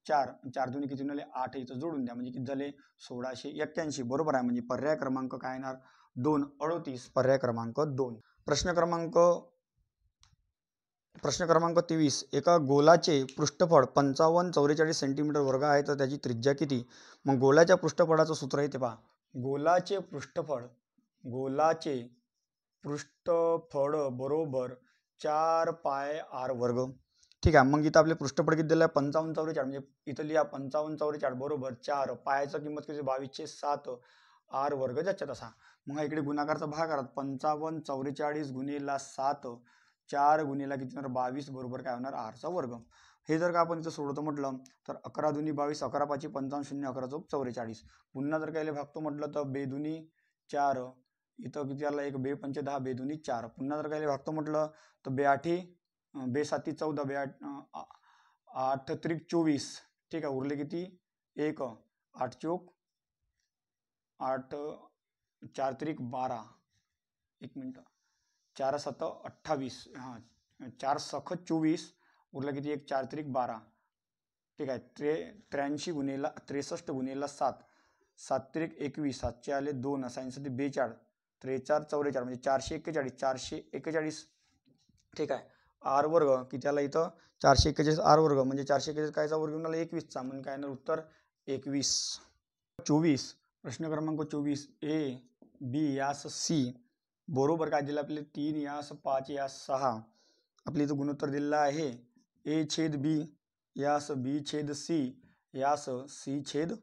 Speaker 1: 4 4 दोन्ही किती झाले 8 इथं जोडून द्या म्हणजे किती झाले 1681 बरोबर आहे. म्हणजे पर्याय क्रमांक काय येणार 2 38 पर्याय क्रमांक 2. प्रश्न क्रमांक 23 एका गोलाचे पृष्ठफळ 55 44 सेंटीमीटर वर्ग आहे तर त्याची त्रिज्या किती? मग गोलाच्या पृष्ठफळाचं सूत्र आहे ते पहा. गोलाचे पृष्ठफळ बरोबर 4 पाय r वर्ग. ठीक आहे, मग इथं आपले पृष्ठफळ किती दिलं आहे 55 44 म्हणजे इथं लिहा 55 44 बरोबर 4 पायाची किंमत किती 22/7 r वर्ग ज्याच्यात असा. मग इकडे गुणाकारचा भाग करा 55 44 गुणिला 7 4 गुणिला किती होणार 22 बरोबर काय होणार r चा वर्ग. हे जर का आपण इथं सोडवतो म्हटलं तर 11 दुनी 22, 11 पाची 55, 0 11 चौक 44. पुन्हा जर का याला भागतो म्हटलं तर 2 दुनी 4, इथं किती आला 1, 2 पंचे 10, 2 दुनी 4. पुन्हा जर का याला भागतो म्हटलं तर 2 आठी 2 साती 14, 2 8 त्रिक 24. ठीक आहे, उरले किती 1, 8 चौक 8, 4 त्रिक 12, 1 मिनिट, 4 7 28, हां 4 सख 24, उरला किती 1, 4 त्रिक 12. ठीक आहे, 83 गुणेला 63 गुणेला 7, 7 त्रिक 21, 7चे आले 2, 7 42, 43 44 म्हणजे 441, 441. ठीक आहे, आर वर्ग किती आला इथं 441 आर वर्ग म्हणजे 441 कायचा वर्ग येऊन आला 21चा, म्हणून काय येणार उत्तर 21. 24 प्रश्न क्रमांक 24 ए बी यास सी बरोबर काय दिलं आपले 3 यास 5 यास 6. आपल्या इथं गुणोत्तर दिलेलं आहे ए छेद बी यास बी छेद सी यास सी छेद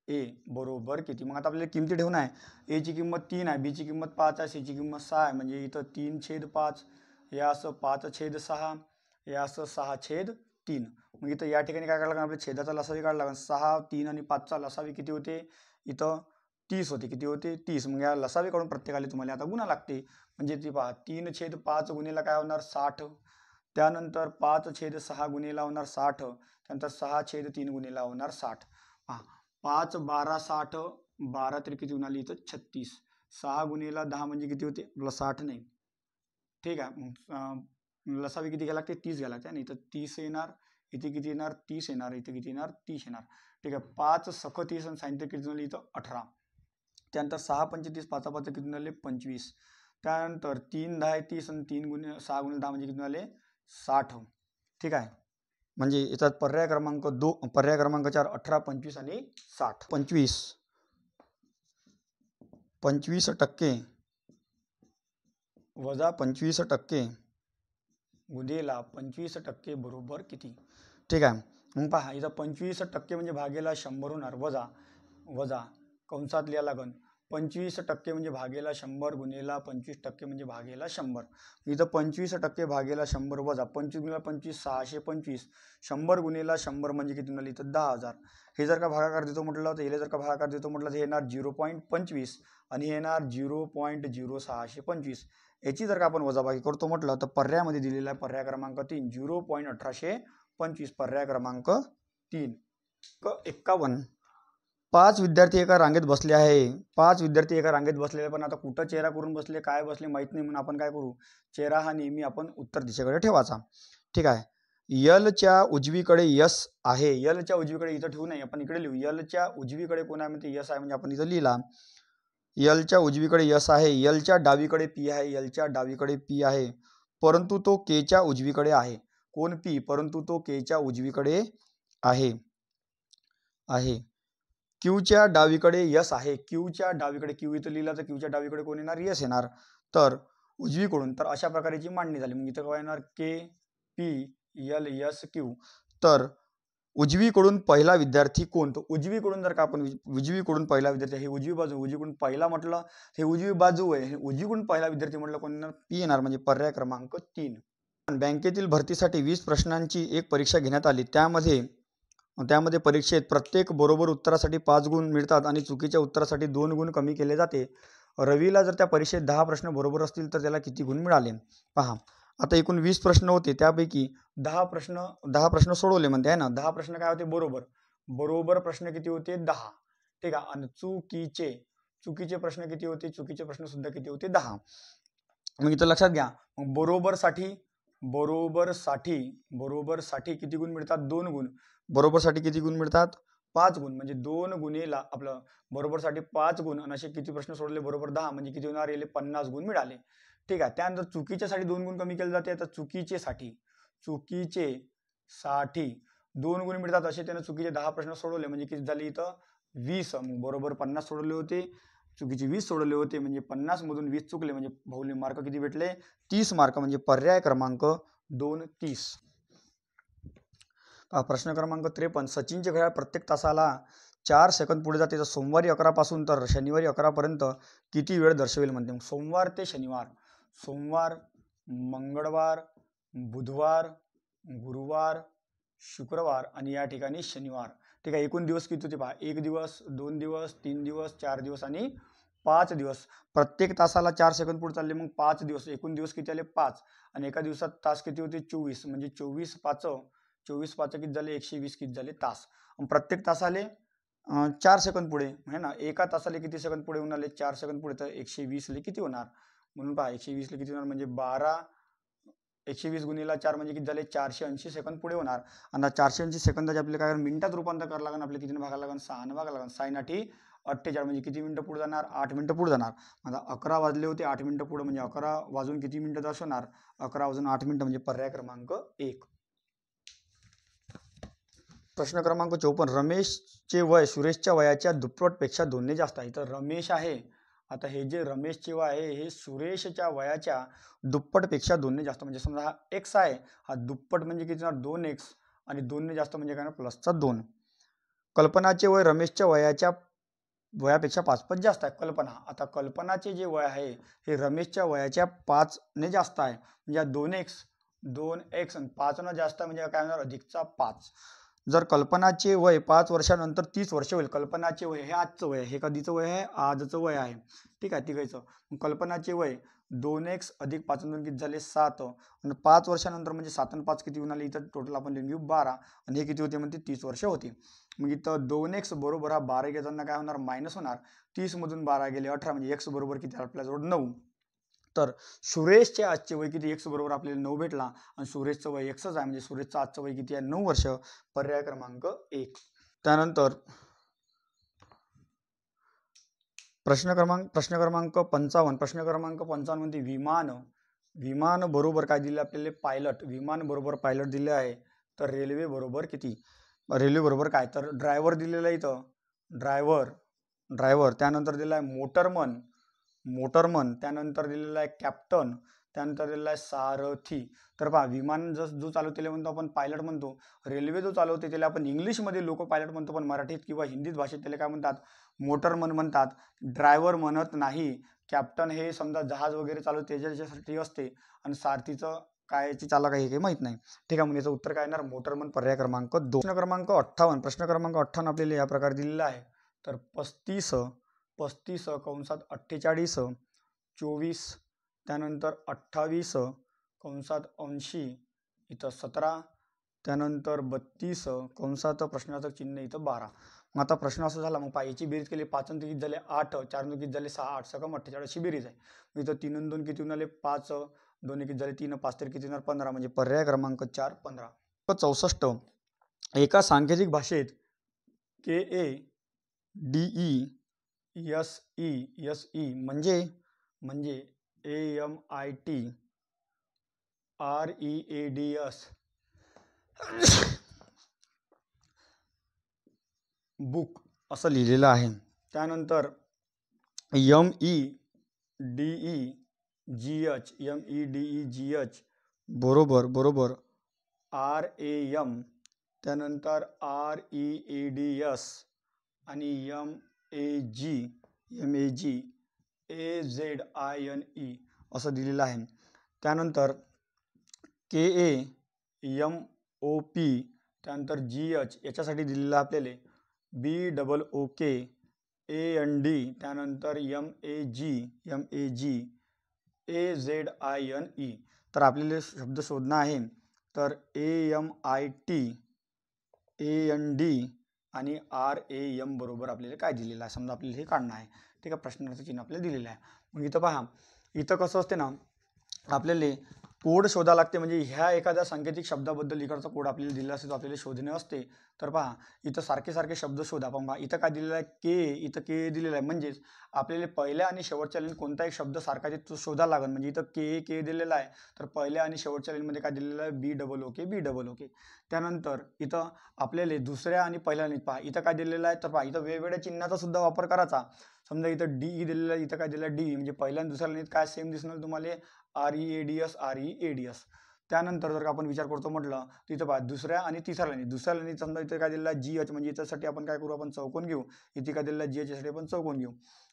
Speaker 1: ए बरोबर किती. मग आता आपल्याला किमती ठेवून आहे, एची किंमत 3 आहे, बीची किंमत 5 आहे, सीची किंमत 6 आहे. म्हणजे इथं 3 छेद 5 यास 5 छेद 6 यास 6 छेद 3. मग इथं या ठिकाणी काय काढलं आपल्या छेदाचा लसावी काढला लागेल. 6, 3 आणि 5चा लसावी किती होते इथं 30 होते. किती होते 30. मग या लसावी काढून प्रत्येकाला तुम्हाला आता गुणा लागते. म्हणजे ती पहा 3 छेद 5 गुणेला काय होणार 60, त्यानंतर 5 छेद 6 गुणेला होणार 60, त्यानंतर 6 छेद 3 गुणेला होणार 60. 5 12 60, 12 तरी किती होऊन आली इथं 36. 6 गुणेला 10 म्हणजे किती होते आपला 60 नाही. ठीक आहे, लसावी किती घ्यायला लागते 30 घ्यायला लागते. आणि इथं 30 येणार, इथे किती येणार 30 येणार, इथे किती येणार 30 येणार. ठीक आहे, 5 सख 30 आणि साहित्य किती झाले इथं 18. त्यानंतर 6 पंचे 30, 5 5 किती झाले 25. त्यानंतर 3 10 30 आणि 3 गुणे 6 गुणे 10 म्हणजे किती झाले 60. ठीक आहे, म्हणजे याचा पर्याय क्रमांक 2, पर्याय क्रमांक 4 18, 25 आणि 60. 25% वजा 25% गुणेला 25% बरोबर किती. ठीक आहे, मग पहा इथं 25% म्हणजे भागेला 100 होणार, वजा कंसात लिहा लागन 25% म्हणजे भागेला 100 गुणेला 25% म्हणजे भागेला 100. इथं 25% भागेला 100 वजा 25 गुणेला 25 625, 100 गुणेला 100 म्हणजे किती मिळाली इथं 10,000. हे जर का भागाकार देतो म्हटलं तर हे जर का भागाकार देतो म्हटलं तर हे येणार 0.25 आणि हे येणार 0.0625. याची जर का आपण वजाबाकी करतो म्हटलं तर पर्यायामध्ये दिलेला आहे पर्याय क्रमांक 3 0.1825. पर्याय क्रमांक 3. 51. 5 विद्यार्थी एका रांगेत बसले आहे. 5 विद्यार्थी एका रांगेत बसलेले, पण आता कुठं चेहरा करून बसले काय बसले माहित नाही, म्हणून आपण काय करू चेहरा हा नेहमी आपण उत्तर दिशेकडे ठेवायचा. ठीक आहे, यलच्या उजवीकडे यस आहे. यलच्या उजवीकडे इथं ठेवू नये, आपण इकडे लिहू. यलच्या उजवीकडे कोण आहे म्हणते यस आहे, म्हणजे आपण इथं लिहिला यलच्या उजवीकडे यस आहे. यलच्या डावीकडे पी आहे. यलच्या डावीकडे पी आहे, परंतु तो केच्या उजवीकडे आहे. कोण पी, परंतु तो केच्या उजवीकडे आहे. क्यूच्या डावीकडे यस आहे. क्यूच्या डावीकडे, क्यू इथं लिहिला तर क्यूच्या डावीकडे कोण येणार यस येणार, तर उजवीकडून. तर अशा प्रकारची मांडणी झाली. मग इथं काय येणार के पी यल यस क्यू. तर उजवीकडून पहिला विद्यार्थी कोण, तो उजवीकडून जर का आपण उजवीकडून पहिला विद्यार्थी, हे उजवी बाजू, उजवीकडून पहिला म्हटलं हे उजवी बाजू आहे, हे उजवीकडून पहिला विद्यार्थी म्हटलं कोण येणार पी येणार, म्हणजे पर्याय क्रमांक 3. बँकेतील भरतीसाठी 20 प्रश्नांची एक परीक्षा घेण्यात आली. त्यामध्ये परीक्षेत प्रत्येक बरोबर उत्तरासाठी 5 गुण मिळतात आणि चुकीच्या उत्तरासाठी 2 गुण कमी केले जाते. रवीला जर त्या परीक्षेत 10 प्रश्न बरोबर असतील तर त्याला किती गुण मिळाले. पहा, आता एकूण 20 प्रश्न होते, त्यापैकी 10 प्रश्न सोडवले म्हणते आहे ना. 10 प्रश्न काय होते बरोबर प्रश्न किती होते 10. ठीक आहे, आणि चुकीचे प्रश्न किती होते, चुकीचे प्रश्न सुद्धा किती होते 10. मग इथं लक्षात घ्या, मग बरोबरसाठी किती गुण मिळतात 2 गुण. बरोबरसाठी किती गुण मिळतात 5 गुण, म्हणजे 2 गुणेला आपलं बरोबरसाठी 5 गुण आणि असे किती प्रश्न सोडले बरोबर 10, म्हणजे किती होणार याले 50 गुण मिळाले. ठीक आहे, त्यानंतर चुकीच्यासाठी 2 गुण कमी केले जाते. आता चुकीचेसाठी 2 गुण मिळतात, असे त्यानं चुकीचे 10 प्रश्न सोडवले, म्हणजे किती झाले इथं 20. मग बरोबर 50 सोडवले होते, चुकीचे 20 सोडवले होते, म्हणजे 50 मधून 20 चुकले, म्हणजे भाऊले मार्क किती भेटले 30 मार्क, म्हणजे पर्याय क्रमांक 2 30. प्रश्न क्रमांक 53. सचिनचे घड्याळ प्रत्येक तासाला 4 सेकंद पुढे जाते. तर सोमवारी 11 पासून तर शनिवारी 11 पर्यंत किती वेळ दर्शवेल म्हणते. सोमवार ते शनिवार, सोमवार, मंगळवार, बुधवार, गुरुवार, शुक्रवार आणि या ठिकाणी शनिवार. ठीक आहे. एकूण दिवस किती होते पहा, 1 दिवस, 2 दिवस, 3 दिवस, 4 दिवस आणि 5 दिवस. प्रत्येक तासाला 4 सेकंद पुढे चालले, मग 5 दिवस. एकूण दिवस किती आले 5. आणि एका दिवसात तास किती होते 24. म्हणजे 24 पाच किती झाले 120 किती झाले तास. प्रत्येक तासाले 4 सेकंद पुढे आहे ना. एका तासाला किती सेकंद पुढे होऊन आले 4 सेकंद पुढे, तर 120 ले किती होणार. म्हणून पहा 120 ले किती होणार म्हणजे 120 गुणिला 4 म्हणजे किती झाले 480 सेकंद पुढे होणार. आणि 480 सेकंदाचे आपल्याला काय मिनिटात रूपांतर करावं लागेल. आपल्याला किती भागायला लागेल 6 भागायला लागेल. 6 8 48 म्हणजे किती मिनिटं पुढे जाणार 8 मिनिटं पुढे जाणार. आता 11 वाजले होते 8 मिनिटं पुढे म्हणजे 11 वाजून किती मिनिटं तास होणार 11 वाजून 8 मिनिटं म्हणजे पर्याय क्रमांक 1. प्रश्न क्रमांक 54. रमेशचे वय सुरेशच्या वयाच्या दुप्पटपेक्षा 2 जास्त आहे. तर रमेश आहे, आता हे जे रमेशचे वय आहे हे सुरेशच्या वयाच्या दुप्पटपेक्षा 2 जास्त. म्हणजे समजा हा एक्स आहे, हा दुप्पट म्हणजे किती होणार 2x आणि 2 जास्त म्हणजे काय प्लसचा 2. कल्पनाचे वय रमेशच्या वयापेक्षा 5 जास्त आहे. आता कल्पनाचे जे वय आहे हे रमेशच्या वयाच्या 5 जास्त आहे. म्हणजे 2x आणि 5 जास्त म्हणजे काय होणार अधिकचा 5. जर कल्पनाचे वय 5 वर्षानंतर 30 वर्ष होईल. कल्पनाचे वय हे आजचं वय, हे कधीचं वय आहे आजचं वय आहे. ठीक आहे. तिघायचं कल्पनाचे वय 2x अधिक 5 2 किती झाले 7 आणि 5 वर्षानंतर म्हणजे 7 आणि 5 किती होऊन आले इथं टोटल आपण लिहून घेऊ 12 आणि हे किती होते म्हणते 30 वर्ष होती. मग इथं 2x बरोबर हा 12 घेताना काय होणार मायनस होणार. 30 मधून 12 गेले 18 म्हणजे x बरोबर किती आपल्याजवळ 9. तर सुरेशचे आजचे वय किती x बरोबर आपल्याला 9 भेटला आणि सुरेशचं वय xच आहे म्हणजे सुरेशचं आजचं वय किती आहे 9 वर्ष. पर्याय क्रमांक 1. त्यानंतर प्रश्न क्रमांक 55. प्रश्न क्रमांक 55 मध्ये विमान बरोबर काय दिले आपल्याला पायलट. विमान बरोबर पायलट दिले आहे. तर रेल्वे बरोबर किती. रेल्वे बरोबर काय तर ड्रायव्हर दिलेला आहे इथं ड्रायव्हर. त्यानंतर दिला आहे मोटरमन. त्यानंतर दिलेला आहे कॅप्टन. त्यानंतर दिलेला आहे सारथी. तर पहा विमान जो चालवते त्याला म्हणतो आपण पायलट म्हणतो. रेल्वे जो चालवते त्याला आपण इंग्लिशमध्ये लोक पायलट म्हणतो, पण मराठीत किंवा हिंदीत भाषेत त्याला काय म्हणतात मोटरमन म्हणतात. ड्रायव्हर म्हणत नाही. कॅप्टन हे समजा जहाज वगैरे चालवते त्याच्यासाठी असते आणि सारथीचं कायची चालक आहे हे माहित नाही. ठीक आहे. म्हणजे याचं उत्तर काय येणार मोटरमन. पर्याय क्रमांक 2. प्रश्न क्रमांक 58. प्रश्न क्रमांक 58 आपल्याला या प्रकारे दिलेला आहे. तर 35 कंसात 48 24 त्यानंतर 28 कंसात 80 इथं 17 त्यानंतर 32 कंसात प्रश्नाचं चिन्ह इथं 12. मग आता प्रश्न असा झाला मग याची बेरीज केली 5 आणि 3 किती झाले 8 4 किती झाले 6 8 6 48 अशी बेरीज आहे. इथं 3 आणि 2 किती होऊन आले 5 2 किती झाले 3 5 तर किती होणार 15 म्हणजे पर्याय क्रमांक 4 15. 64. एका सांकेतिक भाषेत KADESE म्हणजे AMITREADS बुक असं लिहिलेलं आहे. त्यानंतर MEDEGH बरोबर RAM त्यानंतर READS आणि MAG AZINE असं दिलेलं आहे. त्यानंतर KAMOP त्यानंतर GH याच्यासाठी दिलेलं आपल्याला BOOK AND त्यानंतर MAG AZINE. तर आपल्याला शब्द शोधणं आहे. तर AMIT AND आणि RAM बरोबर आपल्याला काय दिलेलं आहे समजा आपल्याला हे काढणं आहे. ठीक आहे. प्रश्नाचं चिन्ह आपल्याला दिलेलं आहे. मग इथं पहा इथं कसं असते ना आपल्याला कोड शोधा लागते. म्हणजे ह्या एखाद्या सांकेतिक शब्दाबद्दल इकडचा कोड आपल्याला दिलेला असते तो आपल्याला शोधणे असते. तर पहा इथं सारखे शब्द शोधा. पण पहा इथं काय दिलेलं आहे इथं के दिलेलं आहे. म्हणजेच आपल्याला पहिल्या आणि शेवटच्या लाईन कोणता एक शब्द सारखा तो शोधा लागेल. म्हणजे इथं के दिलेला आहे तर पहिल्या आणि शेवटच्या लाईनमध्ये काय दिलेलं आहे BOOK. त्यानंतर इथं आपल्याला दुसऱ्या आणि पहिल्या लाईनीत पहा इथं काय दिलेलं आहे तर पहा इथं वेगवेगळ्या चिन्हाचा सुद्धा वापर करायचा. समजा इथं DE दिलेलं आहे इथं काय दिलेलं आहे DE म्हणजे पहिल्या आणि दुसऱ्या लाईनीत काय सेम दिसणार तुम्हाला READS. त्यानंतर जर आपण विचार करतो म्हटलं तर इथं पहा दुसऱ्या आणि तिसऱ्या लाईनीत समजा इथं काय दिलेलं आहे GH म्हणजे याच्यासाठी आपण काय करू आपण चौकोन घेऊ. इथे काय दिलेलं आहे GH साठी आपण चौकोन घेऊ.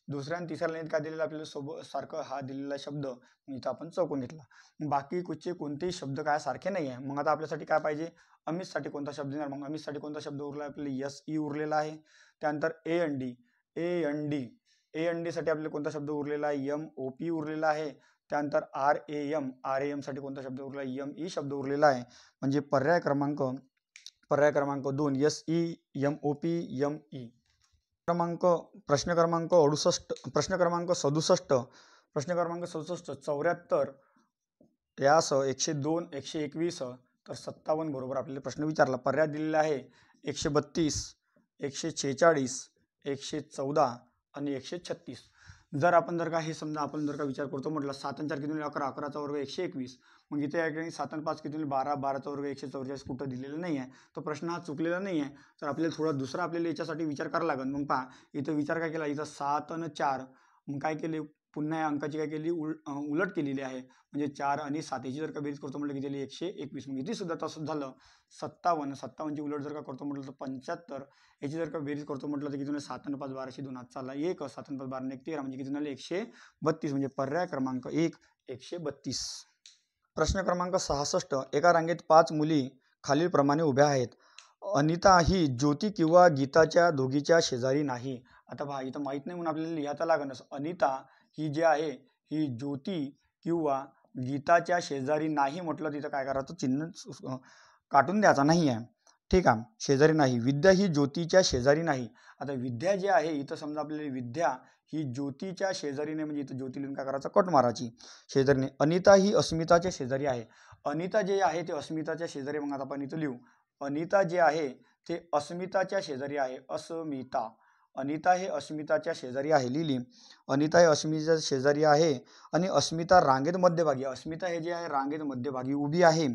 Speaker 1: दुसऱ्या आणि तिसऱ्या लाईनीत काय दिलेलं आपल्याला सोबत सारखं हा दिलेला शब्द इथं आपण चौकून घेतला. बाकी कुठचे कोणतेही शब्द काय सारखे नाही आहे. मग आता आपल्यासाठी काय पाहिजे, अमितसाठी कोणता शब्द येणार, मग अमितसाठी कोणता शब्द उरला आपल्याला SE उरलेला आहे. त्यानंतर AND साठी आपल्याला कोणता शब्द उरलेला आहे, MOP उरलेला आहे. त्यानंतर RAM साठी कोणता शब्द उरला, ME शब्द उरलेला आहे. म्हणजे पर्याय क्रमांक 2 SEMOP ME. प्रश्न क्रमांक 67 74 यास 102 121 तर 57 बरोबर आपल्याला प्रश्न विचारला. पर्याय दिलेला आहे 132 146 114 आणि 136. जर का हे समजा आपण जर का विचार करतो म्हटलं 7 आणि 4 किती 11, 11चा वर्ग 121, मग इथे या ठिकाणी 7 आणि 5 किती 12, 12चा वर्ग 144 कुठं दिलेलं नाही आहे. तो प्रश्न हा चुकलेला नाही आहे. तर आपल्याला थोडा दुसरा आपल्याला याच्यासाठी विचार करावा लागेल. मग पहा इथं विचार काय केला, इथं 7 आणि 4 मग काय केले, पुन्हा या अंकाची काय केली उलट केलेली आहे. म्हणजे 4 आणि 7 याची जर का बेरीज करतो म्हटलं किती 121, मग इथे सुद्धा तसंच झालं. 57 ची उलट जर का करतो म्हटलं तर 75, याची जर का बेरीज करतो म्हटलं तर किती 7 आणि 5 12शी 2 हात चालला 1, 7 आणि 5 12 1 13 म्हणजे किती झाले 132. म्हणजे पर्याय क्रमांक 1 132. प्रश्न क्रमांक 66 एका रांगेत 5 मुली खालीलप्रमाणे उभ्या आहेत. अनिता ही ज्योती किंवा गीताच्या दोघीच्या शेजारी नाही. आता पहा इथं माहित नाही म्हणून आपल्याला लिहायला लागणार. अनिता ही जी आहे ही ज्योती किंवा गीताच्या शेजारी नाही म्हटलं तिथं काय करायचं, चिन्ह काटून द्यायचा नाही आहे. ठीक आहे, शेजारी नाही. विद्या ही ज्योतीच्या शेजारी नाही. आता विद्या जी आहे इथं समजा आपल्याला विद्या ही ज्योतीच्या शेजारी नाही, म्हणजे इथं ज्योती लिहून काय करायचं, कट मारायची, शेजारी नाही. अनिता ही अस्मिताच्या शेजारी आहे. अनिता जे आहे ते अस्मिताच्या शेजारी, मग आता आपण इथं लिहू अनिता जे आहे ते अस्मिताच्या शेजारी आहे. अस्मिता, अनिता हे अस्मिताच्या शेजारी आहे. लिहिली अनिता हे अस्मिताच्या शेजारी आहे आणि अस्मिता रांगेत मध्यभागी, अस्मिता हे जे आहे रांगेत मध्यभागी उभी आहे.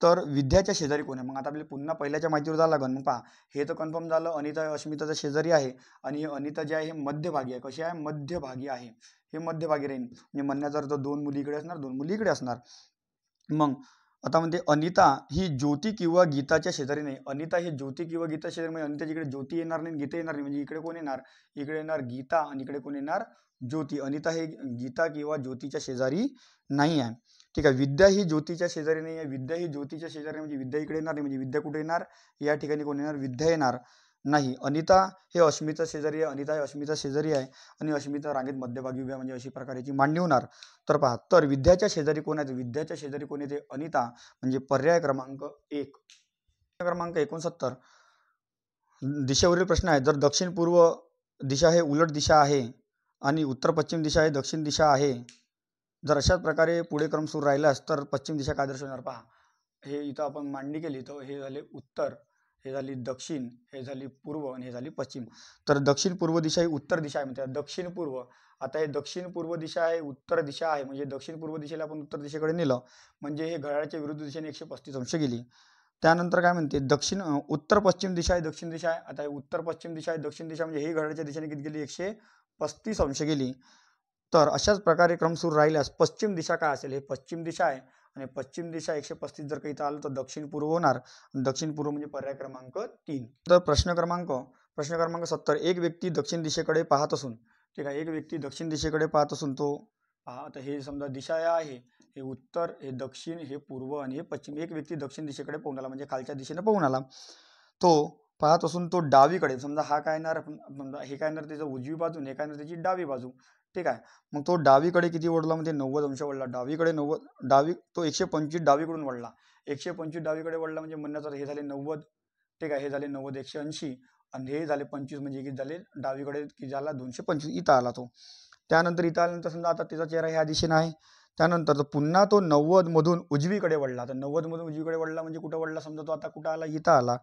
Speaker 1: तर विद्याच्या शेजारी कोण आहे, मग आता आपल्याला पुन्हा पहिल्याच्या माहितीवर जावं लागेल. मग पहा हे तर कन्फर्म झालं, अनिता अस्मिताच्या शेजारी आहे आणि अनिता जे आहे हे मध्यभागी आहे. कशी आहे, मध्यभागी आहे. हे मध्यभागी राहील. म्हणजे म्हणण्याचा अर्थ 2 मुली इकडे असणार 2 मुली इकडे असणार. मग आता म्हणते अनिता ही ज्योती किंवा गीताच्या शेजारी नाही. अनिता ही ज्योती किंवा गीता शेजारी, म्हणजे अनिताच्या इकडे ज्योती येणार नाही गीता येणार नाही, म्हणजे इकडे कोण येणार, इकडे येणार गीता आणि इकडे कोण येणार ज्योती. अनिता हे गीता किंवा ज्योतीच्या शेजारी नाही आहे. ठीक आहे, विद्या ही ज्योतीच्या शेजारी नाही आहे. विद्या ही ज्योतीच्या शेजारी म्हणजे विद्या इकडे येणार नाही, म्हणजे विद्या कुठे येणार, या ठिकाणी कोण येणार, विद्या येणार नाही. अनिता हे अस्मिता शेजारी आहे. अनिता हे अस्मिता शेजारी आहे आणि अस्मिता रांगेत मध्यभागी उभ्या, म्हणजे अशी प्रकारची मांडणी होणार. तर पहा, तर विद्याच्या शेजारी कोण आहे, विद्याच्या शेजारी कोण येते, अनिता. म्हणजे पर्याय क्रमांक 1. क्रमांक 69 दिशेवरील प्रश्न आहे. जर दक्षिण पूर्व दिशा हे उलट दिशा आहे आणि उत्तर पश्चिम दिशा हे दक्षिण दिशा आहे, जर अशाच प्रकारे पुढे क्रम सुरू राहिलास तर पश्चिम दिशा काय दर्शवणार. पहा हे इथं आपण मांडणी केली तर हे झाले उत्तर, हे झाली दक्षिण, हे झाली पूर्व आणि हे झाली पश्चिम. तर दक्षिण पूर्व दिशा ही उत्तर दिशा आहे म्हणतात. दक्षिण पूर्व, आता हे दक्षिण पूर्व दिशा आहे उत्तर दिशा आहे, म्हणजे दक्षिण पूर्व दिशेला आपण उत्तर दिशेकडे नेलं म्हणजे हे घड्याळाच्या विरुद्ध दिशेने 135 अंश गेली. त्यानंतर काय म्हणते, उत्तर पश्चिम दिशा आहे दक्षिण दिशा आहे. आता हे उत्तर पश्चिम दिशा आहे दक्षिण दिशा, म्हणजे हे घड्याळाच्या दिशेने किती गेली, 135 अंश गेली. तर अशाच प्रकारे क्रम सुरू राहिल्यास पश्चिम दिशा काय असेल, हे पश्चिम दिशा आहे आणि पश्चिम दिशा 135 जर काही इथं आलं तर दक्षिण पूर्व होणार. दक्षिण पूर्व म्हणजे पर्याय क्रमांक 3. तर प्रश्न क्रमांक 70 एक व्यक्ती दक्षिण दिशेकडे पाहत असून, ठीक आहे, एक व्यक्ती दक्षिण दिशेकडे पाहत असून तो पहा, आता हे समजा दिशा आहे, हे उत्तर, हे दक्षिण, हे पूर्व आणि हे पश्चिम. एक व्यक्ती दक्षिण दिशेकडे पाहून आला म्हणजे खालच्या दिशेने पाहून आला. तो पाहत असून तो डावीकडे, समजा हा काय येणार, समजा हे काय येणार त्याचं उजवी बाजू, हे काय येणार त्याची डावी बाजू. ठीक आहे, मग तो डावीकडे किती वळला, म्हणजे 90 अंश वळला. डावीकडे 90 तो 125 डावीकडून वळला. 125 डावीकडे वळला म्हणजे म्हणण्याचा हे झाले 90. ठीक आहे, हे झाले 90 180 आणि हे झाले 25 म्हणजे किती झाले डावीकडे किती झाला 225. इथं आला तो. त्यानंतर इथं आल्यानंतर समजा आता त्याचा चेहरा ह्या दिशेने आहे. त्यानंतर पुन्हा तो 90 मधून उजवीकडे वळला. तर 90 मधून उजवीकडे वळला म्हणजे कुठं वळला, समजा तो आता कुठं आला, इथं आला,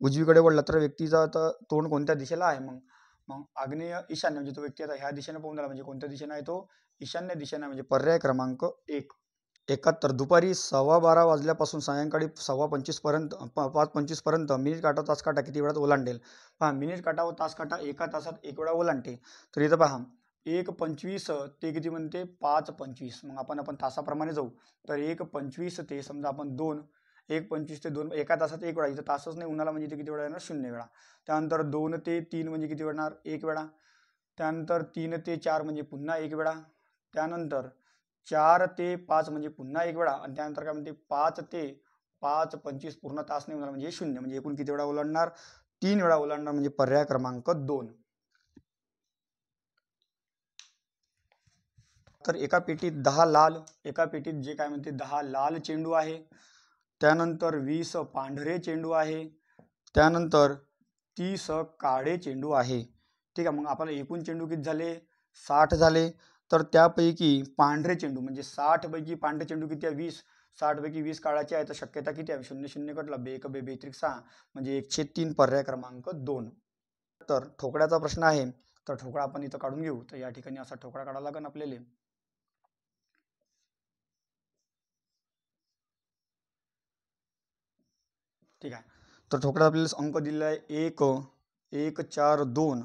Speaker 1: उजवीकडे वळला. तर व्यक्तीचा आता तोंड कोणत्या दिशेला आहे, मग आग्नेय ईशान्य, म्हणजे तो व्यक्ती आता ह्या दिशेने पाहून आला म्हणजे कोणत्या दिशेने आहे, तो ईशान्य दिशेने, म्हणजे पर्याय क्रमांक 1. 71 दुपारी 12:15 वाजल्यापासून सायंकाळी 5:25 पर्यंत 5:25 पर्यंत मिनिट काटा तास काटा किती वेळात ओलांडेल. पहा मिनिट काटा व तास काटा एका तासात 1 वेळा ओलांडते. तर इथं पहा 1:25 ते किती म्हणते 5:25, मग आपण तासाप्रमाणे जाऊ. तर 1:25 ते समजा आपण 1:25 ते 2 एका तासात 1 वेळा, इथं तासच नाही उन्हाला म्हणजे इथे किती वेळा येणार 0 वेळा. त्यानंतर 2 ते 3 म्हणजे किती वेळा 1 वेळा. त्यानंतर 3 ते 4 म्हणजे पुन्हा एक वेळा, त्यानंतर 4 ते 5 म्हणजे पुन्हा एक वेळा, आणि त्यानंतर काय म्हणते 5 ते 5 25 पूर्ण तास नाही होणार म्हणजे 0, म्हणजे एकूण किती वेळा ओलांडणार? 3 वेळा ओलांडणार, म्हणजे पर्याय क्रमांक 2. तर एका पेटीत 10 लाल, एका पेटीत जे काय म्हणते 10 लाल चेंडू आहे, त्यानंतर 20 पांढरे चेंडू आहे, त्यानंतर 30 काळे चेंडू आहे. ठीक आहे, मग आपल्याला एकूण चेंडू किती झाले? 60 झाले. तर त्यापैकी पांढरे चेंडू म्हणजे 60 पैकी पांढरे चेंडू किती आहे? 20. 60 पैकी 20 काळाचे आहे, तर शक्यता किती आहे? 0 0 कटला, बेक बे बेत्रिक 6 म्हणजे 103, पर्याय क्रमांक 2. तर ठोकळ्याचा प्रश्न आहे, तर ठोकळा आपण इथं काढून घेऊ. तर या ठिकाणी असा ठोकळा काढावा लागेल आपल्याला. ठीक आहे, तर ठोकळ्यात आपल्याला अंक दिलेला आहे 1 1 4 2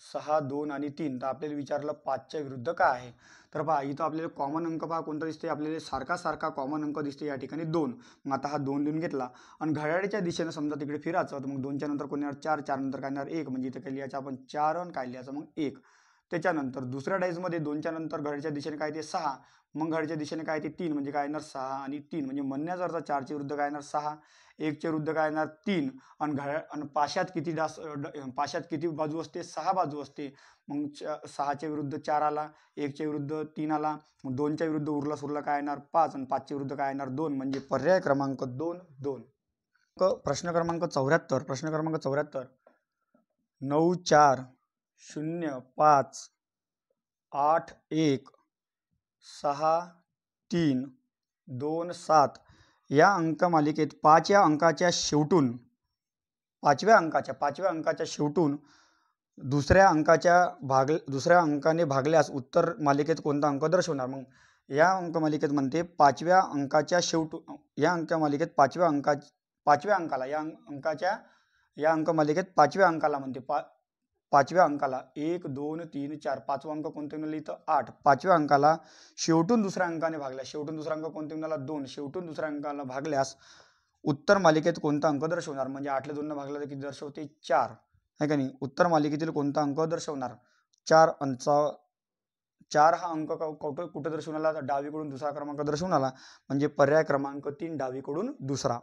Speaker 1: 6 2 आणि 3. तर आपल्याला विचारलं 5च्या विरुद्ध काय आहे? तर पहा इथं आपल्याला कॉमन अंक पहा कोणता दिसते? आपल्याला सारखा कॉमन अंक दिसते या ठिकाणी 2. मग आता हा 2 लिहून घेतला, आणि घड्याळीच्या दिशेने समजा तिकडे फिरायचं, तर मग 2च्या नंतर कोण येणार? 4, 4 नंतर काय येणार? 1, म्हणजे इथे काय लिहायचं आपण? 4 आणि काय लिहायचं मग? 1. त्याच्यानंतर दुसऱ्या डाईजमध्ये 2च्या नंतर घड्याळीच्या दिशेने काय ते 6, मग घड्याळीच्या दिशेने काय ते 3, म्हणजे काय येणार? 6 आणि 3, म्हणजे म्हणण्याचा अर्थ 4च्या विरुद्ध काय येणार? 6, 1च्या विरुद्ध काय येणार? 3, आणि पाशात किती पाशात किती बाजू असते? 6 बाजू असते. मग 6च्या विरुद्ध 4 आला, 1च्या विरुद्ध 3 आला, मग 2च्या विरुद्ध उरला सुरला काय येणार? 5, आणि 5च्या विरुद्ध काय येणार? 2, म्हणजे पर्याय क्रमांक 2 2. प्रश्न क्रमांक 74. प्रश्न क्रमांक 74. 9 4 0 5 8 1 6 3 2 7 या अंकमालिकेत 5 या अंकाच्या शेवटून पाचव्या अंकाच्या शेवटून दुसऱ्या अंकाने भागल्यास उत्तर मालिकेत कोणता अंक दर्शवणार? मग या अंकमालिकेत म्हणते पाचव्या अंकाच्या शेवटून, या अंकमालिकेत पाचव्या अंकाला या अंकमालिकेत पाचव्या अंकाला म्हणते पाचव्या अंकाला 1 2 3 4 पाचवा अंक कोणते मिळाले? इथं 8. पाचव्या अंकाला शेवटून दुसऱ्या अंकाने भागल्यास, शेवटून दुसरा अंक कोणते मिळाला? 2. शेवटून दुसऱ्या अंकाला भागल्यास उत्तर मालिकेत कोणता अंक दर्शवणार? म्हणजे 8 ला 2 भागला तर किती दर्शवते? 4, आहे का नाही? उत्तर मालिकेतील कोणता अंक दर्शवणार? 4 अंचा 4 हा अंक कुठे दर्शवून आला? डावीकडून दुसरा क्रमांक दर्शवून आला, म्हणजे पर्याय क्रमांक 3 डावीकडून दुसरा.